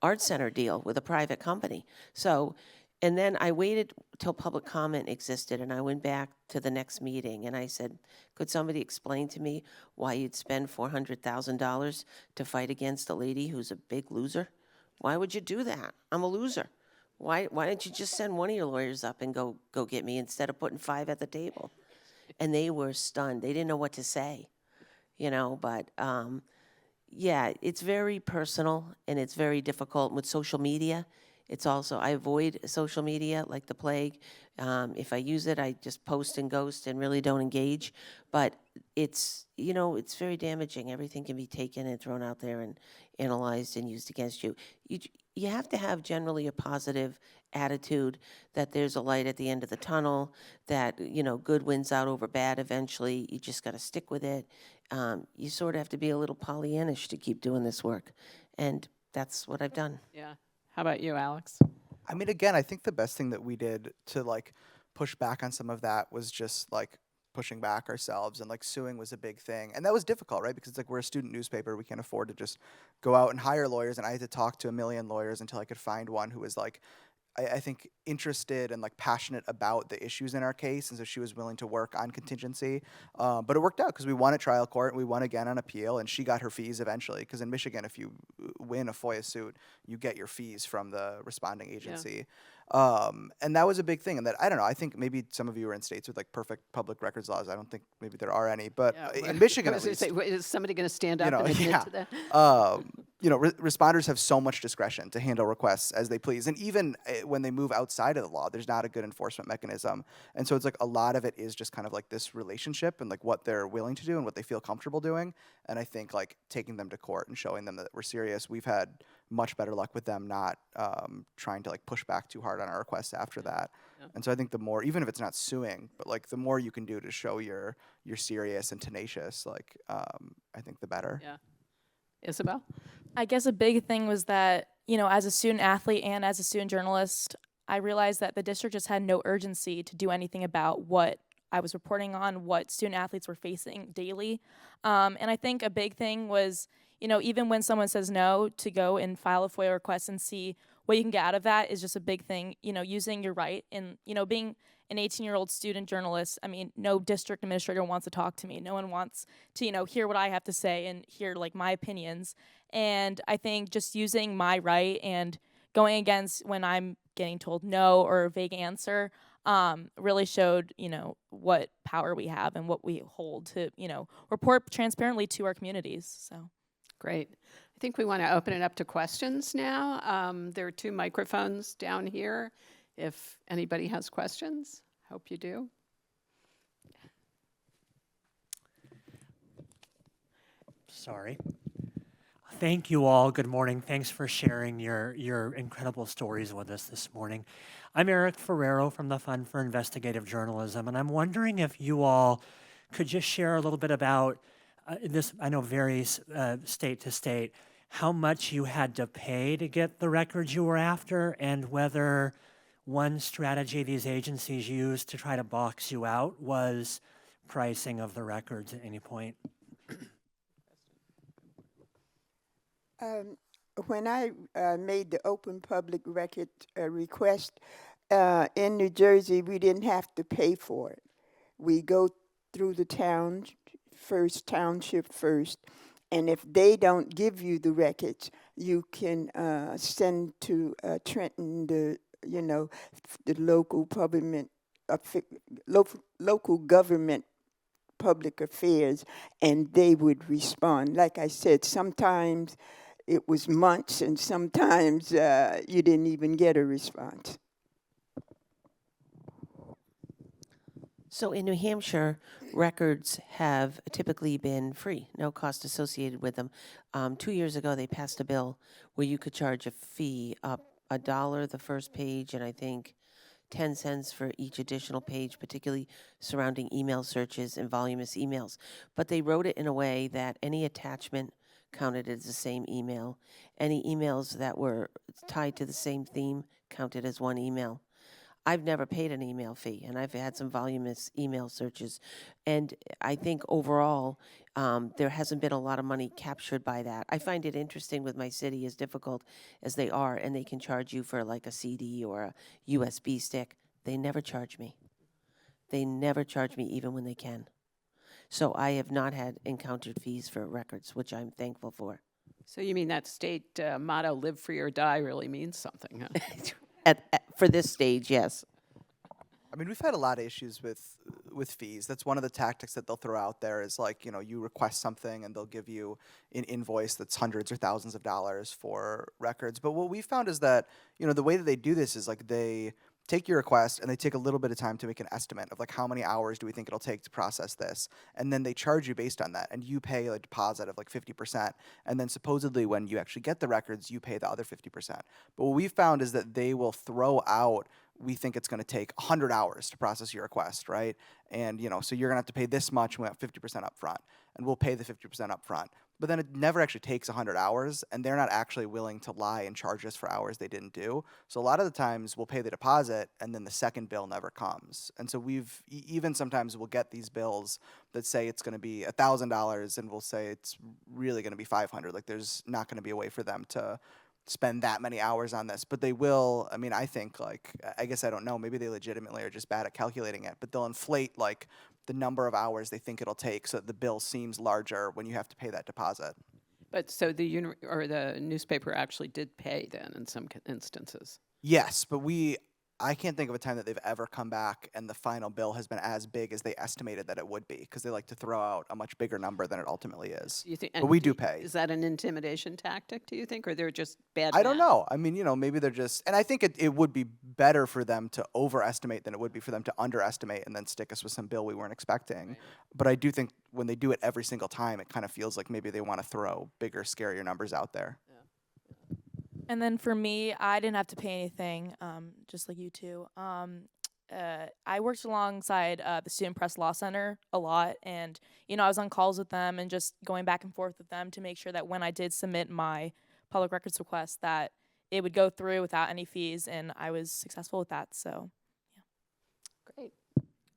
art center deal with a private company. So, and then I waited till public comment existed, and I went back to the next meeting, and I said, could somebody explain to me why you'd spend $400,000 to fight against a lady who's a big loser? Why would you do that? I'm a loser. Why didn't you just send one of your lawyers up and go get me instead of putting 5 at the table? And they were stunned. They didn't know what to say, but yeah, it's very personal, and it's very difficult with social media. It's also, I avoid social media like the plague. If I use it, I just post and ghost and really don't engage. But it's, it's very damaging. Everything can be taken and thrown out there and analyzed and used against you. You have to have generally a positive attitude that there's a light at the end of the tunnel, that, good wins out over bad eventually. You just got to stick with it. You sort of have to be a little Pollyannish to keep doing this work. And that's what I've done. Yeah. How about you, Alex? I mean, again, I think the best thing that we did to push back on some of that was just pushing back ourselves, and suing was a big thing. And that was difficult, right? Because we're a student newspaper. We can't afford to just go out and hire lawyers. And I had to talk to a million lawyers until I could find one who was I think interested and passionate about the issues in our case, and so she was willing to work on contingency. But it worked out because we won at trial court, and we won again on appeal, and she got her fees eventually. Because in Michigan, if you win a FOIA suit, you get your fees from the responding agency. Yeah. And that was a big thing. And that, I don't know, I think maybe some of you are in states with perfect public records laws. I don't think maybe there are any, but in Michigan at least. Is somebody going to stand up and admit to that? responders have so much discretion to handle requests as they please. And even when they move outside of the law, there's not a good enforcement mechanism. And so it's like a lot of it is just kind of like this relationship and like what they're willing to do and what they feel comfortable doing. And I think like taking them to court and showing them that we're serious, we've had much better luck with them not trying to like push back too hard on our requests after that. Yeah. And so I think the more, even if it's not suing, but like the more you can do to show you're serious and tenacious, like I think the better. Yeah. Isabelle? I guess a big thing was that, as a student athlete and as a student journalist, I realized that the district just had no urgency to do anything about what I was reporting on, what student athletes were facing daily. And I think a big thing was, even when someone says no, to go and file a FOIA request and see what you can get out of that is just a big thing, using your right. And, being an 18-year-old student journalist, I mean, no district administrator wants to talk to me. No one wants to, hear what I have to say and hear, like, my opinions. And I think just using my right and going against when I'm getting told no or a vague answer really showed, what power we have and what we hold to, report transparently to our communities. So Great. I think we want to open it up to questions now. There are 2 microphones down here. If anybody has questions, hope you do. Sorry. Thank you all. Good morning. Thanks for sharing your incredible stories with us this morning. I'm Eric Ferrero from the Fund for Investigative Journalism, and I'm wondering if you all could just share a little bit about this. I know varies state to state, how much you had to pay to get the records you were after, and whether one strategy these agencies used to try to box you out was pricing of the records at any point. When I made the open public record request in New Jersey, we didn't have to pay for it. We go through the township first, and if they don't give you the records, you can send to Trenton the local local government public affairs, and they would respond. Like I said, sometimes it was months, and sometimes you didn't even get a response. So in New Hampshire, records have typically been free, no cost associated with them. 2 years ago, they passed a bill where you could charge a fee up $1 the first page, and I think 10 cents for each additional page, particularly surrounding email searches and voluminous emails. But they wrote it in a way that any attachment counted as the same email. Any emails that were tied to the same theme counted as one email. I've never paid an email fee, and I've had some voluminous email searches. And I think overall, there hasn't been a lot of money captured by that. I find it interesting with my city, as difficult as they are, and they can charge you for like a CD or a USB stick. They never charge me. They never charge me even when they can. So I have not encountered fees for records, which I'm thankful for. So you mean that state motto, live free or die, really means something, huh? For this stage, yes. I mean, we've had a lot of issues with fees. That's one of the tactics that they'll throw out there is like, you request something and they'll give you an invoice that's hundreds or thousands of dollars for records. But what we found is that, the way that they do this is like they take your request and they take a little bit of time to make an estimate of like how many hours do we think it'll take to process this, and then they charge you based on that, and you pay a deposit of like 50%, and then supposedly when you actually get the records you pay the other 50%. But what we found is that they will throw out, we think it's going to take 100 hours to process your request, right? And so you're going to have to pay this much, we want 50% up front, and we'll pay the 50% up front. But then it never actually takes 100 hours, and they're not actually willing to lie and charge us for hours they didn't do. So a lot of the times we'll pay the deposit, and then the second bill never comes. And so even sometimes we'll get these bills that say it's going to be $1,000, and we'll say it's really going to be $500. Like there's not going to be a way for them to spend that many hours on this, but they will. I mean, I think I guess I don't know, maybe they legitimately are just bad at calculating it, but they'll inflate the number of hours they think it'll take so that the bill seems larger when you have to pay that deposit. But so the newspaper actually did pay then in some instances. Yes, but we I can't think of a time that they've ever come back and the final bill has been as big as they estimated that it would be, because they like to throw out a much bigger number than it ultimately is. You think, But we do pay. Is that an intimidation tactic, do you think, or they're just bad I don't math? know. I mean, maybe they're just, and I think it would be better for them to overestimate than it would be for them to underestimate and then stick us with some bill we weren't expecting. But I do think when they do it every single time, it kind of feels like maybe they want to throw bigger, scarier numbers out there. And then for me, I didn't have to pay anything, just like you two. I worked alongside the Student Press Law Center a lot, and I was on calls with them and just going back and forth with them to make sure that when I did submit my public records request, that it would go through without any fees, and I was successful with that. So, Great.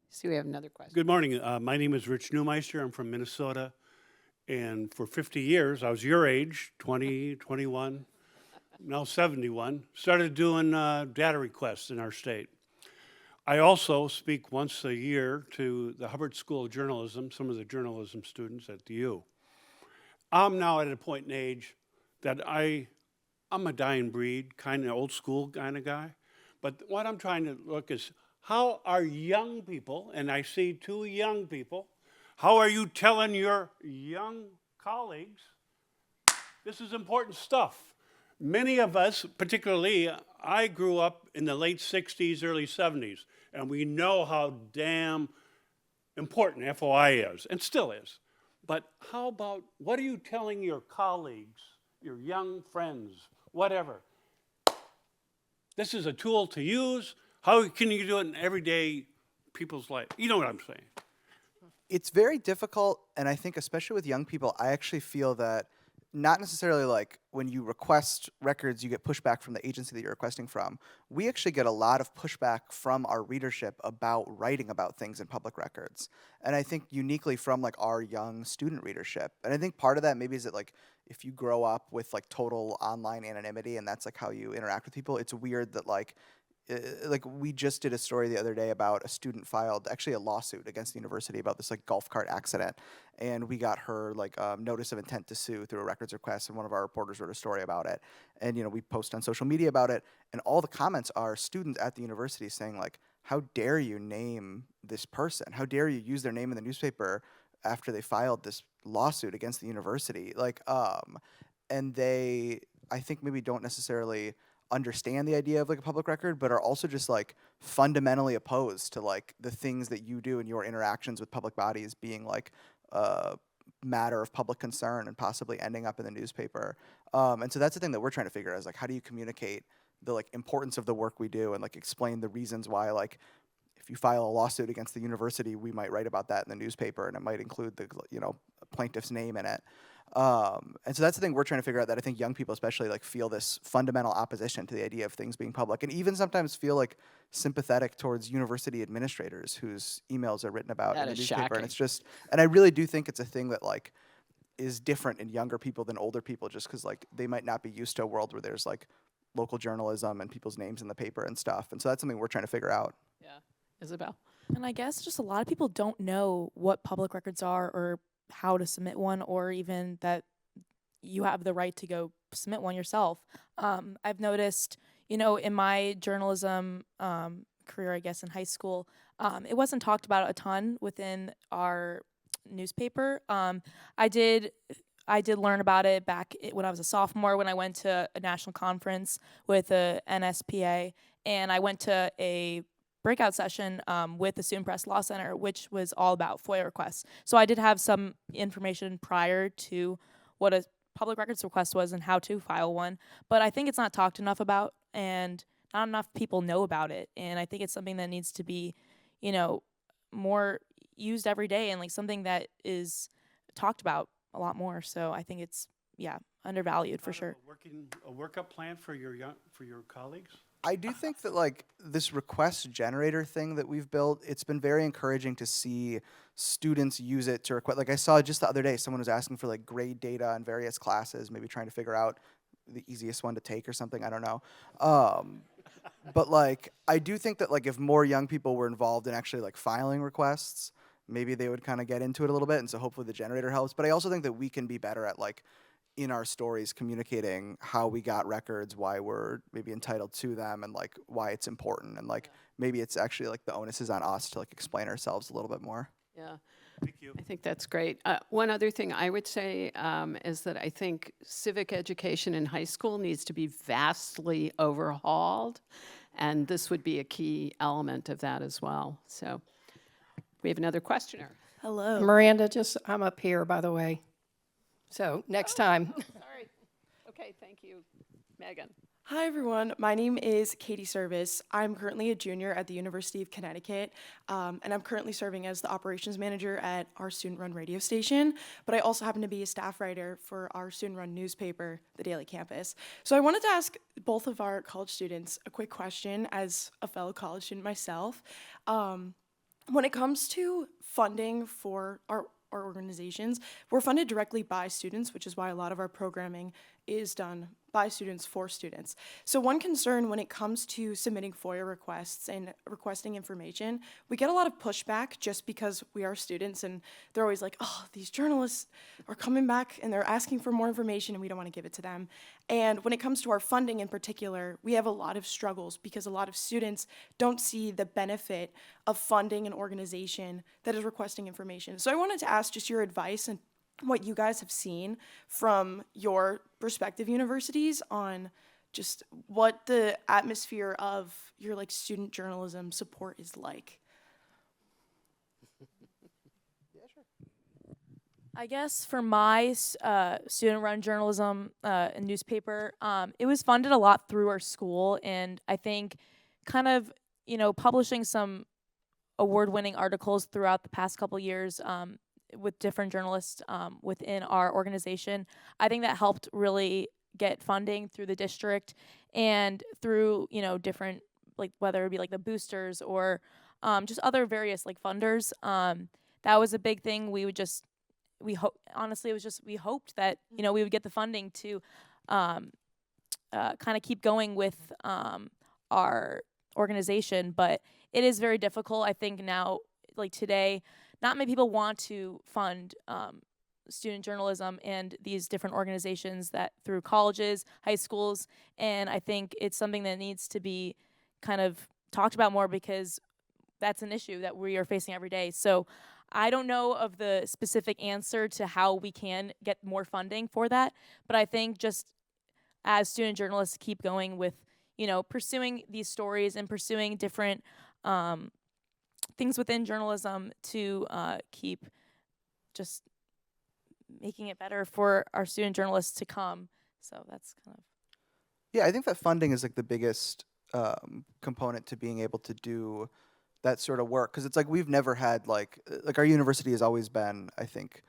See, we have another question. Good morning. My name is Rich Neumeister. I'm from Minnesota. And for 50 years, I was your age, 20, 21, now 71, started doing data requests in our state. I also speak once a year to the Hubbard School of Journalism, some of the journalism students at the U. I'm now at a point in age that I'm a dying breed, kind of old school kind of guy. But what I'm trying to look is, how are young people, and I see two young people, how are you telling your young colleagues this is important stuff? Many of us, particularly, I grew up in the late 60s, early 70s, and we know how damn important FOI is, and still is. But how about, what are you telling your colleagues, your young friends, whatever? This is a tool to use. How can you do it in everyday people's life? You know what I'm saying. It's very difficult, and I think especially with young people, I actually feel that not necessarily like when you request records, you get pushback from the agency that you're requesting from. We actually get a lot of pushback from our readership about writing about things in public records. And I think uniquely from like our young student readership. And I think part of that maybe is that like if you grow up with like total online anonymity and that's like how you interact with people, it's weird that like we just did a story the other day about a student filed actually a lawsuit against the university about this like golf cart accident, and we got her like notice of intent to sue through a records request, and one of our reporters wrote a story about it, and we post on social media about it, and all the comments are students at the university saying like, how dare you name this person, how dare you use their name in the newspaper after they filed this lawsuit against the university, and they I think maybe don't necessarily understand the idea of like a public record, but are also just like fundamentally opposed to like the things that you do in your interactions with public bodies being like a matter of public concern and possibly ending up in the newspaper. And so that's the thing that we're trying to figure out is like, how do you communicate the like importance of the work we do and like explain the reasons why like if you file a lawsuit against the university, we might write about that in the newspaper and it might include the plaintiff's name in it. And so that's the thing we're trying to figure out, that I think young people especially like feel this fundamental opposition to the idea of things being public, and even sometimes feel like sympathetic towards university administrators whose emails are written about That in the is newspaper. shocking. And it's just, and I really do think it's a thing that like is different in younger people than older people, just because like they might not be used to a world where there's like local journalism and people's names in the paper and stuff. And so that's something we're trying to figure out. Yeah. Isabelle? and I guess just a lot of people don't know what public records are or how to submit one, or even that you have the right to go submit one yourself. I've noticed, in my journalism career, I guess in high school, it wasn't talked about a ton within our newspaper. I did learn about it back when I was a sophomore, when I went to a national conference with the NSPA, and I went to a breakout session with the Student Press Law Center, which was all about FOIA requests. So I did have some information prior to what a public records request was and how to file one, but I think it's not talked enough about, and not enough people know about it. And I think it's something that needs to be, more used every day, and like something that is talked about a lot more. So I think it's undervalued for sure. A workup plan for your colleagues? I do think that like this request generator thing that we've built, it's been very encouraging to see students use it to request. Like I saw just the other day, someone was asking for like grade data on various classes, maybe trying to figure out the easiest one to take or something. I don't know. But like, I do think that like if more young people were involved in actually like filing requests, maybe they would kind of get into it a little bit. And so hopefully the generator helps. But I also think that we can be better at like in our stories communicating how we got records, why we're maybe entitled to them, and like why it's important, and like maybe it's actually like the onus is on us to like explain ourselves a little bit more. Yeah. Thank you. I think that's great. One other thing I would say is that I think civic education in high school needs to be vastly overhauled, and this would be a key element of that as well. So we have another questioner. Hello. Miranda, I'm up here, by the way. So next time. Sorry. Okay, thank you, Megan. Hi, everyone. My name is Katie Service. I'm currently a junior at the University of Connecticut, and I'm currently serving as the operations manager at our student-run radio station, but I also happen to be a staff writer for our student-run newspaper, The Daily Campus. So I wanted to ask both of our college students a quick question as a fellow college student myself. When it comes to funding for our organizations, we're funded directly by students, which is why a lot of our programming is done by students for students. So one concern when it comes to submitting FOIA requests and requesting information, we get a lot of pushback just because we are students, and they're always like, oh, these journalists are coming back and they're asking for more information and we don't want to give it to them. And when it comes to our funding in particular, we have a lot of struggles because a lot of students don't see the benefit of funding an organization that is requesting information. So I wanted to ask just your advice and what you guys have seen from your respective universities on just what the atmosphere of your like student journalism support is like. I guess for my student-run journalism and newspaper, it was funded a lot through our school, and I think kind of, publishing some award-winning articles throughout the past couple years with different journalists within our organization, I think that helped really get funding through the district and through, different, like whether it be like the boosters or just other various like funders. That was a big thing. Honestly, it was just, we hoped that, we would get the funding to kind of keep going with our organization, but it is very difficult. I think now, like today, not many people want to fund student journalism and these different organizations that through colleges, high schools, and I think it's something that needs to be kind of talked about more because that's an issue that we are facing every day. So I don't know of the specific answer to how we can get more funding for that, but I think just as student journalists keep going with, pursuing these stories and pursuing different things within journalism to keep just making it better for our student journalists to come. So that's kind of. Yeah, I think that funding is like the biggest component to being able to do that sort of work, because it's like we've never had like our university has always been, I think,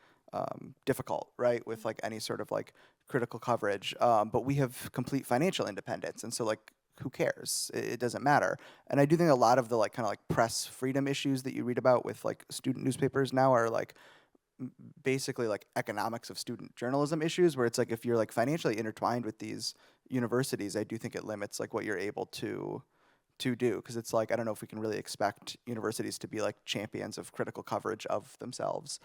difficult, right, with like any sort of like critical coverage, but we have complete financial independence, and so like who cares? It doesn't matter. And I do think a lot of the like kind of like press freedom issues that you read about with like student newspapers now are like basically like economics of student journalism issues, where it's like if you're like financially intertwined with these universities, I do think it limits like what you're able to do, because it's like I don't know if we can really expect universities to be like champions of critical coverage of themselves.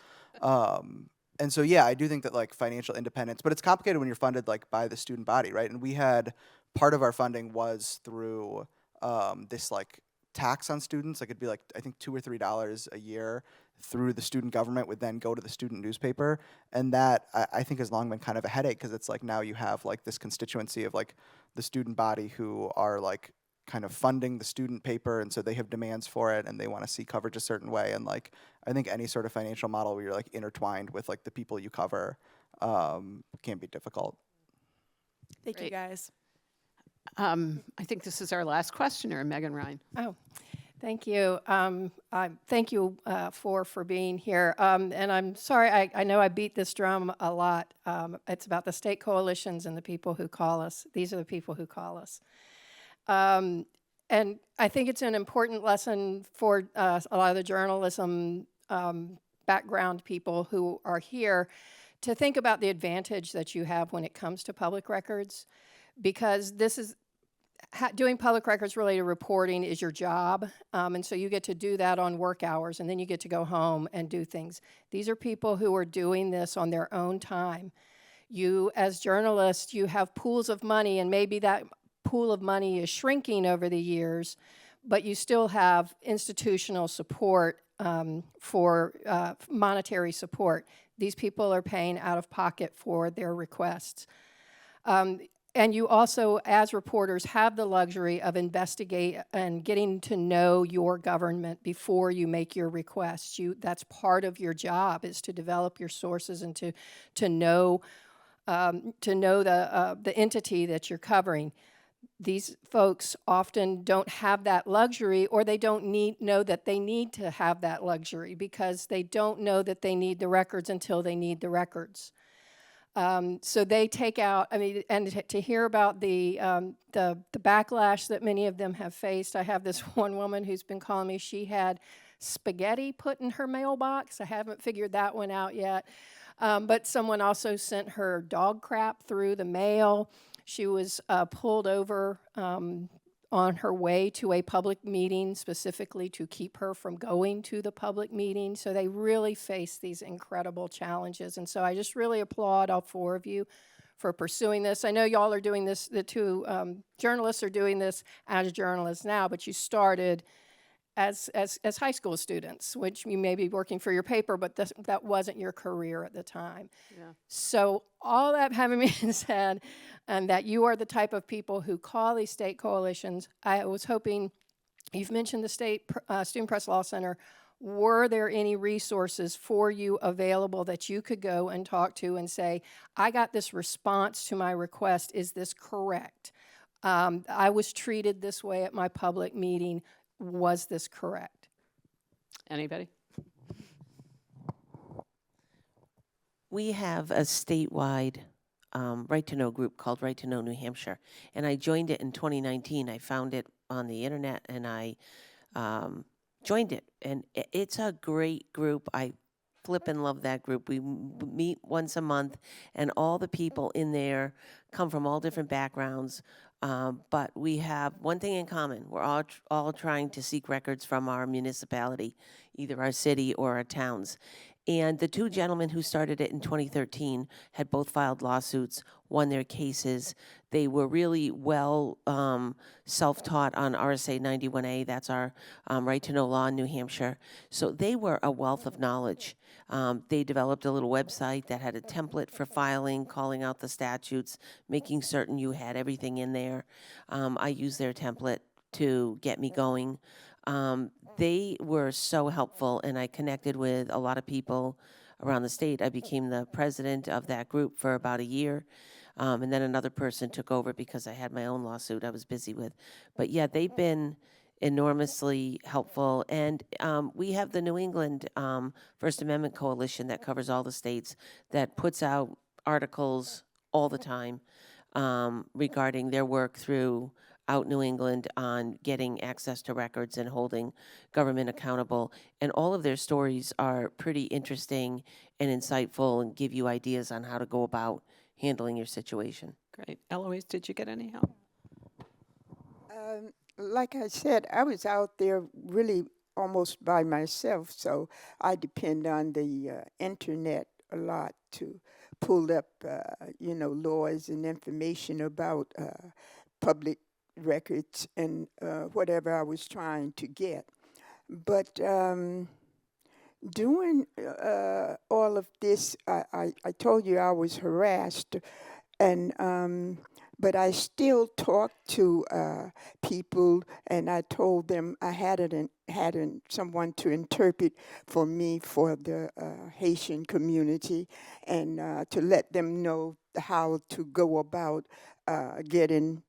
And so yeah, I do think that like financial independence, but it's complicated when you're funded like by the student body, right? And we had part of our funding was through this like tax on students. Like it'd be like I think $2 or $3 a year through the student government would then go to the student newspaper, and that I think has long been kind of a headache, because it's like now you have like this constituency of like the student body who are like kind of funding the student paper, and so they have demands for it and they want to see coverage a certain way, and like I think any sort of financial model where you're like intertwined with like the people you cover can be difficult. Thank you, Great. guys. I think this is our last questioner, Megan Ryan. Oh, thank you. Thank you for being here. And I'm sorry, I know I beat this drum a lot. It's about the state coalitions and the people who call us. These are the people who call us. And I think it's an important lesson for a lot of the journalism background people who are here to think about the advantage that you have when it comes to public records, because this is doing public records related reporting is your job, and so you get to do that on work hours, and then you get to go home and do things. These are people who are doing this on their own time. You, as journalists, you have pools of money, and maybe that pool of money is shrinking over the years, but you still have institutional support for monetary support. These people are paying out of pocket for their requests. And you also, as reporters, have the luxury of investigate and getting to know your government before you make your requests. That's part of your job, is to develop your sources and to know the entity that you're covering. These folks often don't have that luxury, or they don't know that they need to have that luxury, because they don't know that they need the records until they need the records. So they take out, and to hear about the backlash that many of them have faced. I have this one woman who's been calling me, she had spaghetti put in her mailbox. I haven't figured that one out yet. But someone also sent her dog crap through the mail. She was pulled over on her way to a public meeting, specifically to keep her from going to the public meeting. So they really face these incredible challenges. And so I just really applaud all four of you for pursuing this. I know y'all are doing this, the two journalists are doing this as journalists now, but you started as high school students, which you may be working for your paper, but that wasn't your career at the time. Yeah. So all that having been said, and that you are the type of people who call these state coalitions, I was hoping, you've mentioned the State Student Press Law Center. Were there any resources for you available that you could go and talk to and say, I got this response to my request, is this correct? I was treated this way at my public meeting, was this correct? Anybody? We have a statewide Right to Know group called Right to Know New Hampshire, and I joined it in 2019. I found it on the internet, and I joined it, and it's a great group. I flip and love that group. We meet once a month, and all the people in there come from all different backgrounds, but we have one thing in common. We're all trying to seek records from our municipality, either our city or our towns. And the two gentlemen who started it in 2013 had both filed lawsuits, won their cases. They were really well self-taught on RSA 91A. That's our right to know law in New Hampshire. So they were a wealth of knowledge. They developed a little website that had a template for filing, calling out the statutes, making certain you had everything in there. I used their template to get me going. They were so helpful, and I connected with a lot of people around the state. I became the president of that group for about a year, and then another person took over because I had my own lawsuit I was busy with. But yeah, they've been enormously helpful, and we have the New England First Amendment Coalition that covers all the states, that puts out articles all the time regarding their work through out New England on getting access to records and holding government accountable. And all of their stories are pretty interesting and insightful and give you ideas on how to go about handling your situation. Great. Elouise, did you get any help? Like I said, I was out there really almost by myself, so I depend on the internet a lot to pull up, laws and information about public records and whatever I was trying to get. But during all of this, I told you I was harassed, and but I still talked to people, and I told them I hadn't someone to interpret for me for the Haitian community, and to let them know how to go about getting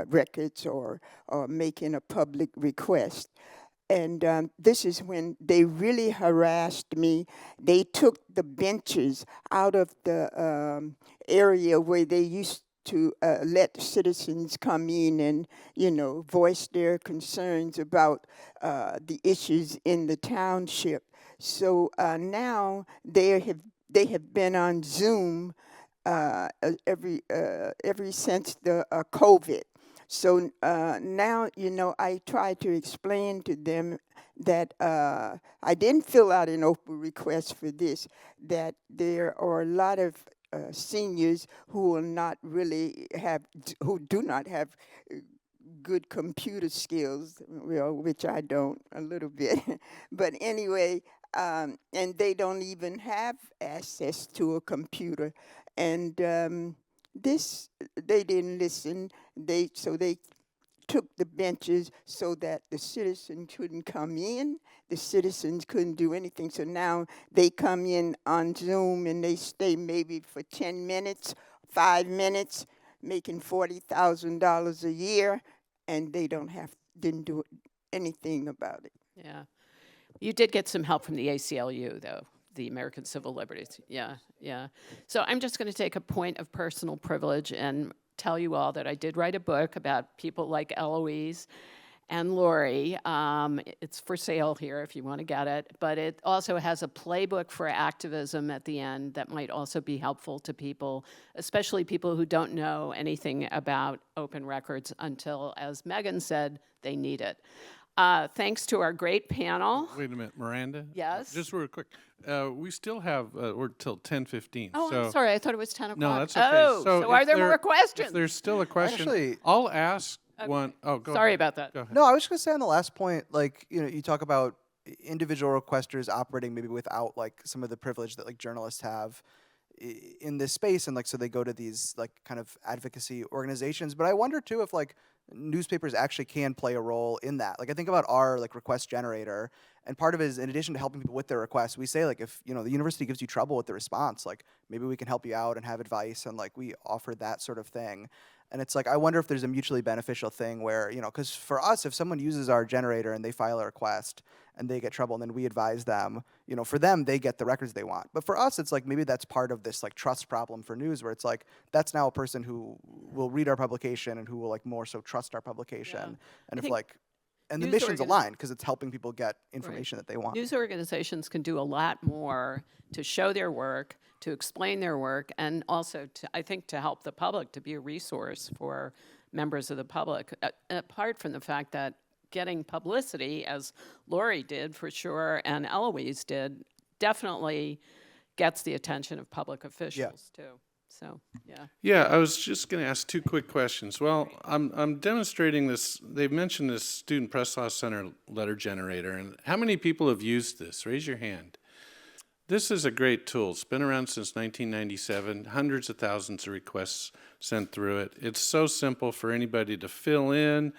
records or making a public request. And this is when they really harassed me. They took the benches out of the area where they used to let citizens come in and, voice their concerns about the issues in the township. So now they have been on Zoom every since the COVID. So now, I try to explain to them that I didn't fill out an open request for this, that there are a lot of seniors who will not really have, who do not have good computer skills, well, which I don't a little bit. But anyway, and they don't even have access to a computer. And they didn't listen. So they took the benches so that the citizens couldn't come in. The citizens couldn't do anything. So now they come in on Zoom and they stay maybe for 10 minutes, 5 minutes, making $40,000 a year, and they didn't do anything about it. Yeah. You did get some help from the ACLU, though, the American Civil Liberties. Yeah, yeah. So I'm just going to take a point of personal privilege and tell you all that I did write a book about people like Elouise and Laurie. It's for sale here if you want to get it, but it also has a playbook for activism at the end that might also be helpful to people, especially people who don't know anything about open records until, as Megan said, they need it. Thanks to our great panel. Wait a minute, Miranda? Yes? Just real quick. We still have, we're till 10:15. Oh, so I'm sorry. I thought it was 10 o'clock. No, that's okay. Oh, so if are there more questions? If there's still a question, Actually- I'll ask one. Oh, go Sorry ahead. about that. Go ahead. No, I was just gonna say on the last point, like, you talk about individual requesters operating maybe without like some of the privilege that like journalists have in this space, and like so they go to these like kind of advocacy organizations. But I wonder too if like newspapers actually can play a role in that. Like I think about our like request generator, and part of it is in addition to helping people with their requests, we say like if the university gives you trouble with the response, like maybe we can help you out and have advice, and like we offer that sort of thing. And it's like I wonder if there's a mutually beneficial thing where because for us, if someone uses our generator and they file a request and they get trouble, and then we advise them, for them they get the records they want. But for us, it's like maybe that's part of this like trust problem for news, where it's like that's now a person who will read our publication and who will like more so trust our publication. Yeah. And I if think like and the news mission's organi- aligned because it's helping people get information that they want. News organizations can do a lot more to show their work, to explain their work, and also, I think, to help the public, to be a resource for members of the public. Apart from the fact that getting publicity, as Laurie did for sure, and Elouise did, definitely gets the attention of public officials too. So, yeah. Yeah, I was just going to ask two quick questions. Well, I'm demonstrating this. They've mentioned this Student Press Law Center letter generator, and how many people have used this? Raise your hand. This is a great tool. It's been around since 1997. Hundreds of thousands of requests sent through it. It's so simple for anybody to fill in.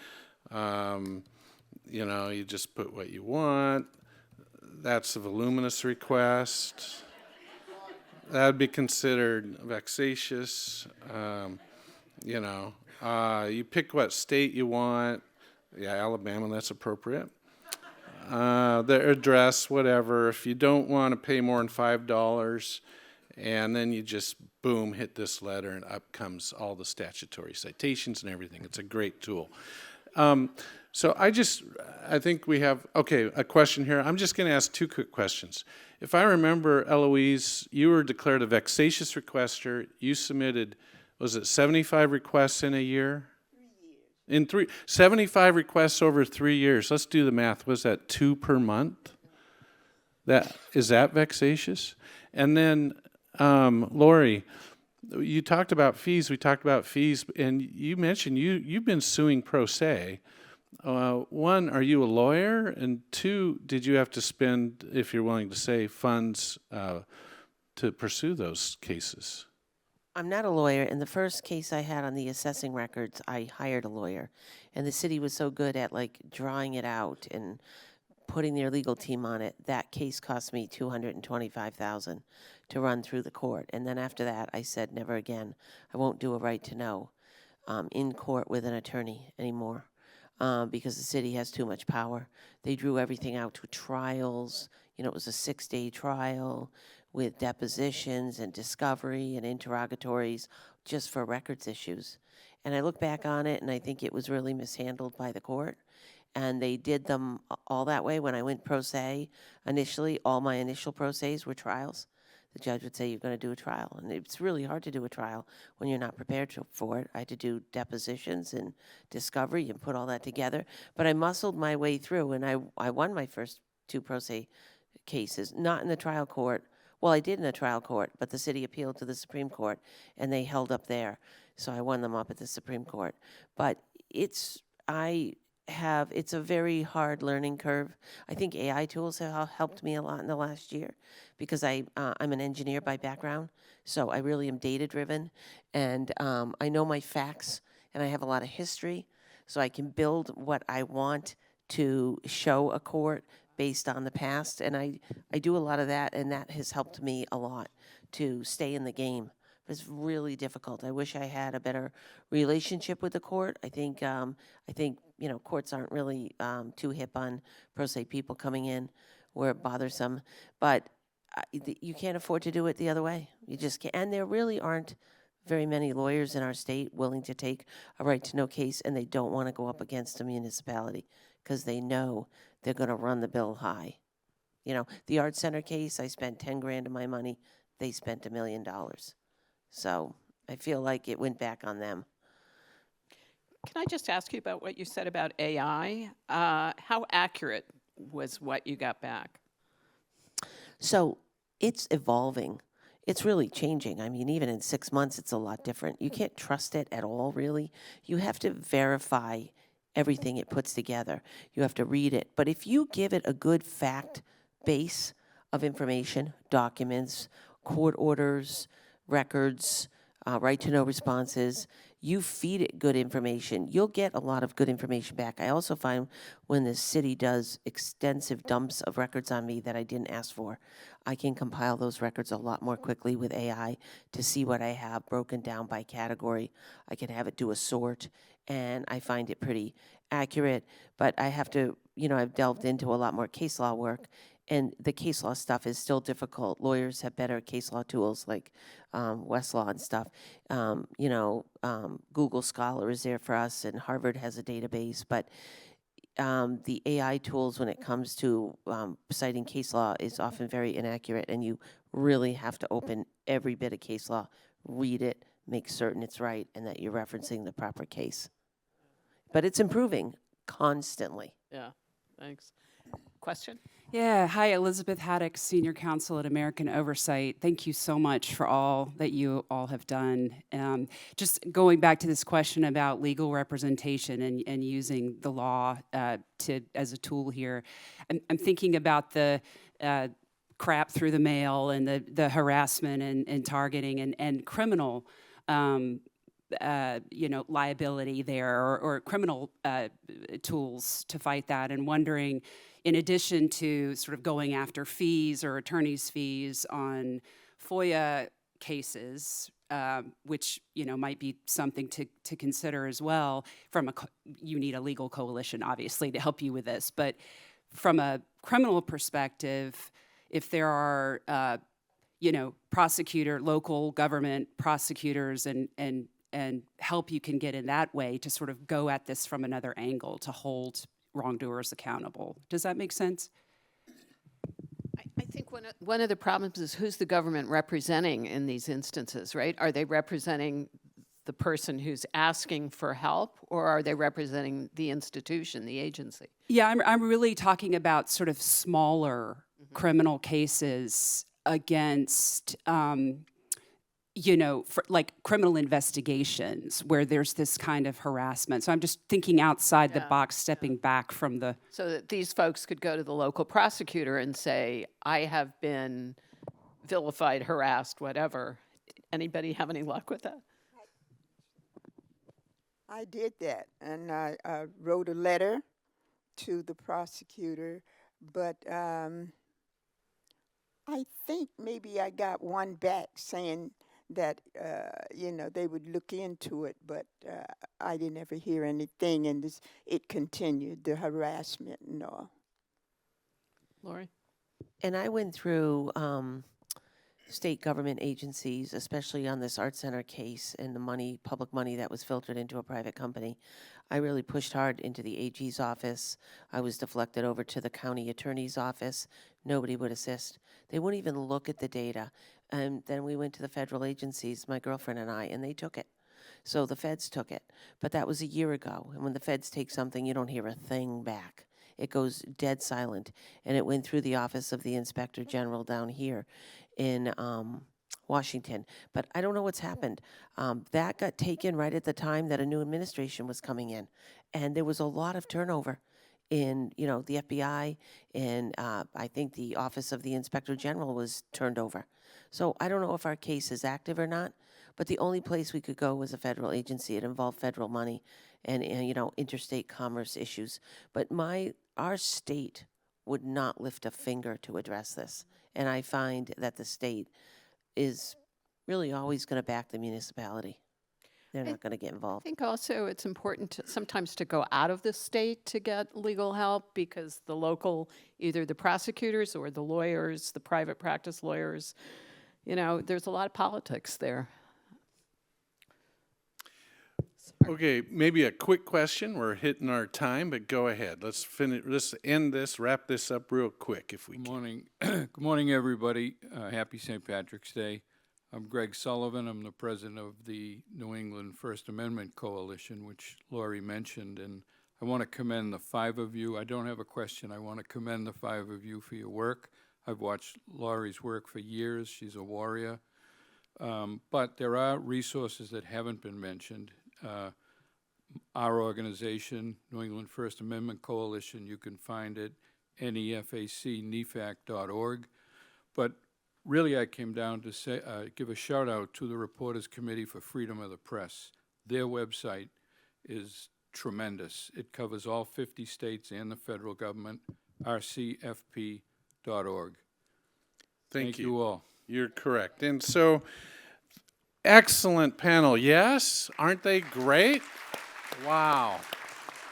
You just put what you want. That's a voluminous request. That would be considered vexatious. You pick what state you want. Yeah, Alabama, that's appropriate. Their address, whatever. If you don't want to pay more than $5, and then you just, boom, hit this letter, and up comes all the statutory citations and everything. It's a great tool. So I think we have, a question here. I'm just going to ask two quick questions. If I remember, Elouise, you were declared a vexatious requester. You submitted, was it 75 requests in a year? 75 requests over 3 years. Let's do the math. Was that 2 per month? Is that vexatious? And then, Laurie, you talked about fees. We talked about fees, and you mentioned you've been suing pro se. One, are you a lawyer? And two, did you have to spend, if you're willing to say, funds to pursue those cases? I'm not a lawyer. In the first case I had on the assessing records, I hired a lawyer. And the city was so good at like drawing it out and putting their legal team on it. That case cost me $225,000 to run through the court. And then after that, I said, never again. I won't do a right to know in court with an attorney anymore. Because the city has too much power. They drew everything out to trials. It was a 6-day trial with depositions and discovery and interrogatories just for records issues. And I look back on it, and I think it was really mishandled by the court. And they did them all that way. When I went pro se initially, all my initial pro ses were trials. The judge would say, you're going to do a trial. And it's really hard to do a trial when you're not prepared for it. I had to do depositions and discovery and put all that together. But I muscled my way through, and I won my first 2 pro se cases, not in the trial court, Well, I did in a trial court, but the city appealed to the Supreme Court, and they held up there. So I won them up at the Supreme Court. But it's a very hard learning curve. I think AI tools have helped me a lot in the last year because I'm an engineer by background, so I really am data driven, and I know my facts, and I have a lot of history, so I can build what I want to show a court based on the past, and I do a lot of that, and that has helped me a lot to stay in the game. It's really difficult. I wish I had a better relationship with the court. I think courts aren't really too hip on pro se people coming in where it bothersome, but you can't afford to do it the other way. You just can't, and there really aren't very many lawyers in our state willing to take a right to know case, and they don't want to go up against a municipality because they know they're going to run the bill high. You know, the Art Center case, I spent 10 grand of my money. They spent $1 million. So I feel like it went back on them. Can I just ask you about what you said about AI? How accurate was what you got back? So it's evolving. It's really changing. I mean, even in 6 months, it's a lot different. You can't trust it at all, really. You have to verify everything it puts together. You have to read it. But if you give it a good fact base of information, documents, court orders, records, right to know responses, you feed it good information, you'll get a lot of good information back. I also find when the city does extensive dumps of records on me that I didn't ask for, I can compile those records a lot more quickly with AI to see what I have broken down by category. I can have it do a sort, and I find it pretty accurate. But I have to, I've delved into a lot more case law work, and the case law stuff is still difficult. Lawyers have better case law tools like Westlaw and stuff. Google Scholar is there for us, and Harvard has a database. But the AI tools, when it comes to citing case law, is often very inaccurate, and you really have to open every bit of case law, read it, make certain it's right, and that you're referencing the proper case. But it's improving constantly. Yeah, thanks. Question? Yeah, hi, Elizabeth Haddock, Senior Counsel at American Oversight. Thank you so much for all that you all have done. Just going back to this question about legal representation and using the law as a tool here, I'm thinking about the crap through the mail and the harassment and targeting and criminal liability there or criminal tools to fight that, and wondering, in addition to sort of going after fees or attorney's fees on FOIA cases, which might be something to consider as well. You need a legal coalition, obviously, to help you with this. But from a criminal perspective, if there are local government prosecutors and help you can get in that way to sort of go at this from another angle to hold wrongdoers accountable. Does that make sense? I think one of the problems is who's the government representing in these instances, right? Are they representing the person who's asking for help, or are they representing the institution, the agency? Yeah, I'm really talking about sort of smaller criminal cases against for like criminal investigations where there's this kind of harassment. So I'm just thinking outside the box, stepping back from the... So that these folks could go to the local prosecutor and say, I have been vilified, harassed, whatever. Anybody have any luck with that? I did that, and I wrote a letter to the prosecutor, but I think maybe I got one back saying that, they would look into it, but I didn't ever hear anything, and it continued, the harassment and all. Laurie? And I went through state government agencies, especially on this Art Center case and the public money that was filtered into a private company. I really pushed hard into the AG's office. I was deflected over to the county attorney's office. Nobody would assist. They wouldn't even look at the data. And then we went to the federal agencies, my girlfriend and I, and they took it. So the feds took it. But that was a year ago. And when the feds take something, you don't hear a thing back. It goes dead silent. And it went through the office of the Inspector General down here. in Washington. But I don't know what's happened. That got taken right at the time that a new administration was coming in, and there was a lot of turnover in, you know, the FBI, and I think the Office of the Inspector General was turned over. So I don't know if our case is active or not, but the only place we could go was a federal agency. It involved federal money and you know, interstate commerce issues. But our state would not lift a finger to address this. And I find that the state is really always going to back the municipality. They're not going to get I involved. think also it's important sometimes to go out of the state to get legal help because the local, either the prosecutors or the lawyers, the private practice lawyers, you know, there's a lot of politics there. Okay, maybe a quick question. We're hitting our time, but go ahead. Let's finish. Let's end this. Wrap this up real quick, if we Good can. morning. Good morning, everybody. Happy St. Patrick's Day. I'm Greg Sullivan. I'm the president of the New England First Amendment Coalition, which Laurie mentioned, and I want to commend the 5 of you. I don't have a question. I want to commend the 5 of you for your work. I've watched Laurie's work for years. She's a warrior. But there are resources that haven't been mentioned. Our organization, New England First Amendment Coalition, you can find it nefac.org. But really, I came down to say, give a shout out to the Reporters Committee for Freedom of the Press. Their website is tremendous. It covers all 50 states and the federal government, rcfp.org. Thank you all. You're correct. And so, excellent panel. Yes? Aren't they great? Wow.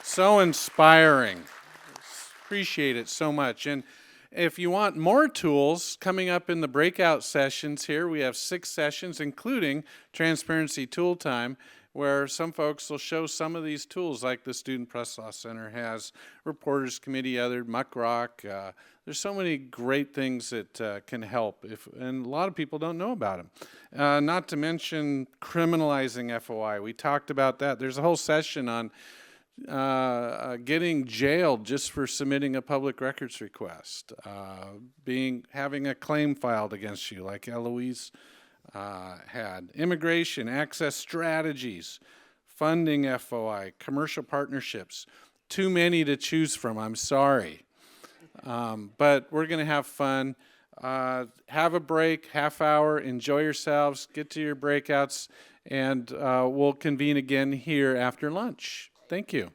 So inspiring. Appreciate it so much. And if you want more tools coming up in the breakout sessions here, we have 6 sessions, including Transparency Tool Time, where some folks will show some of these tools, like the Student Press Law Center has, Reporters Committee, other Muck Rock. There's so many great things that can help, and a lot of people don't know about them. Not to mention criminalizing FOI. We talked about that. There's a whole session on getting jailed just for submitting a public records request, having a claim filed against you, like Elouise had. Immigration, access strategies, funding FOI, commercial partnerships. Too many to choose from, I'm sorry. But we're going to have fun. Have a break, half hour, enjoy yourselves, get to your breakouts, and we'll convene again here after lunch. Thank you.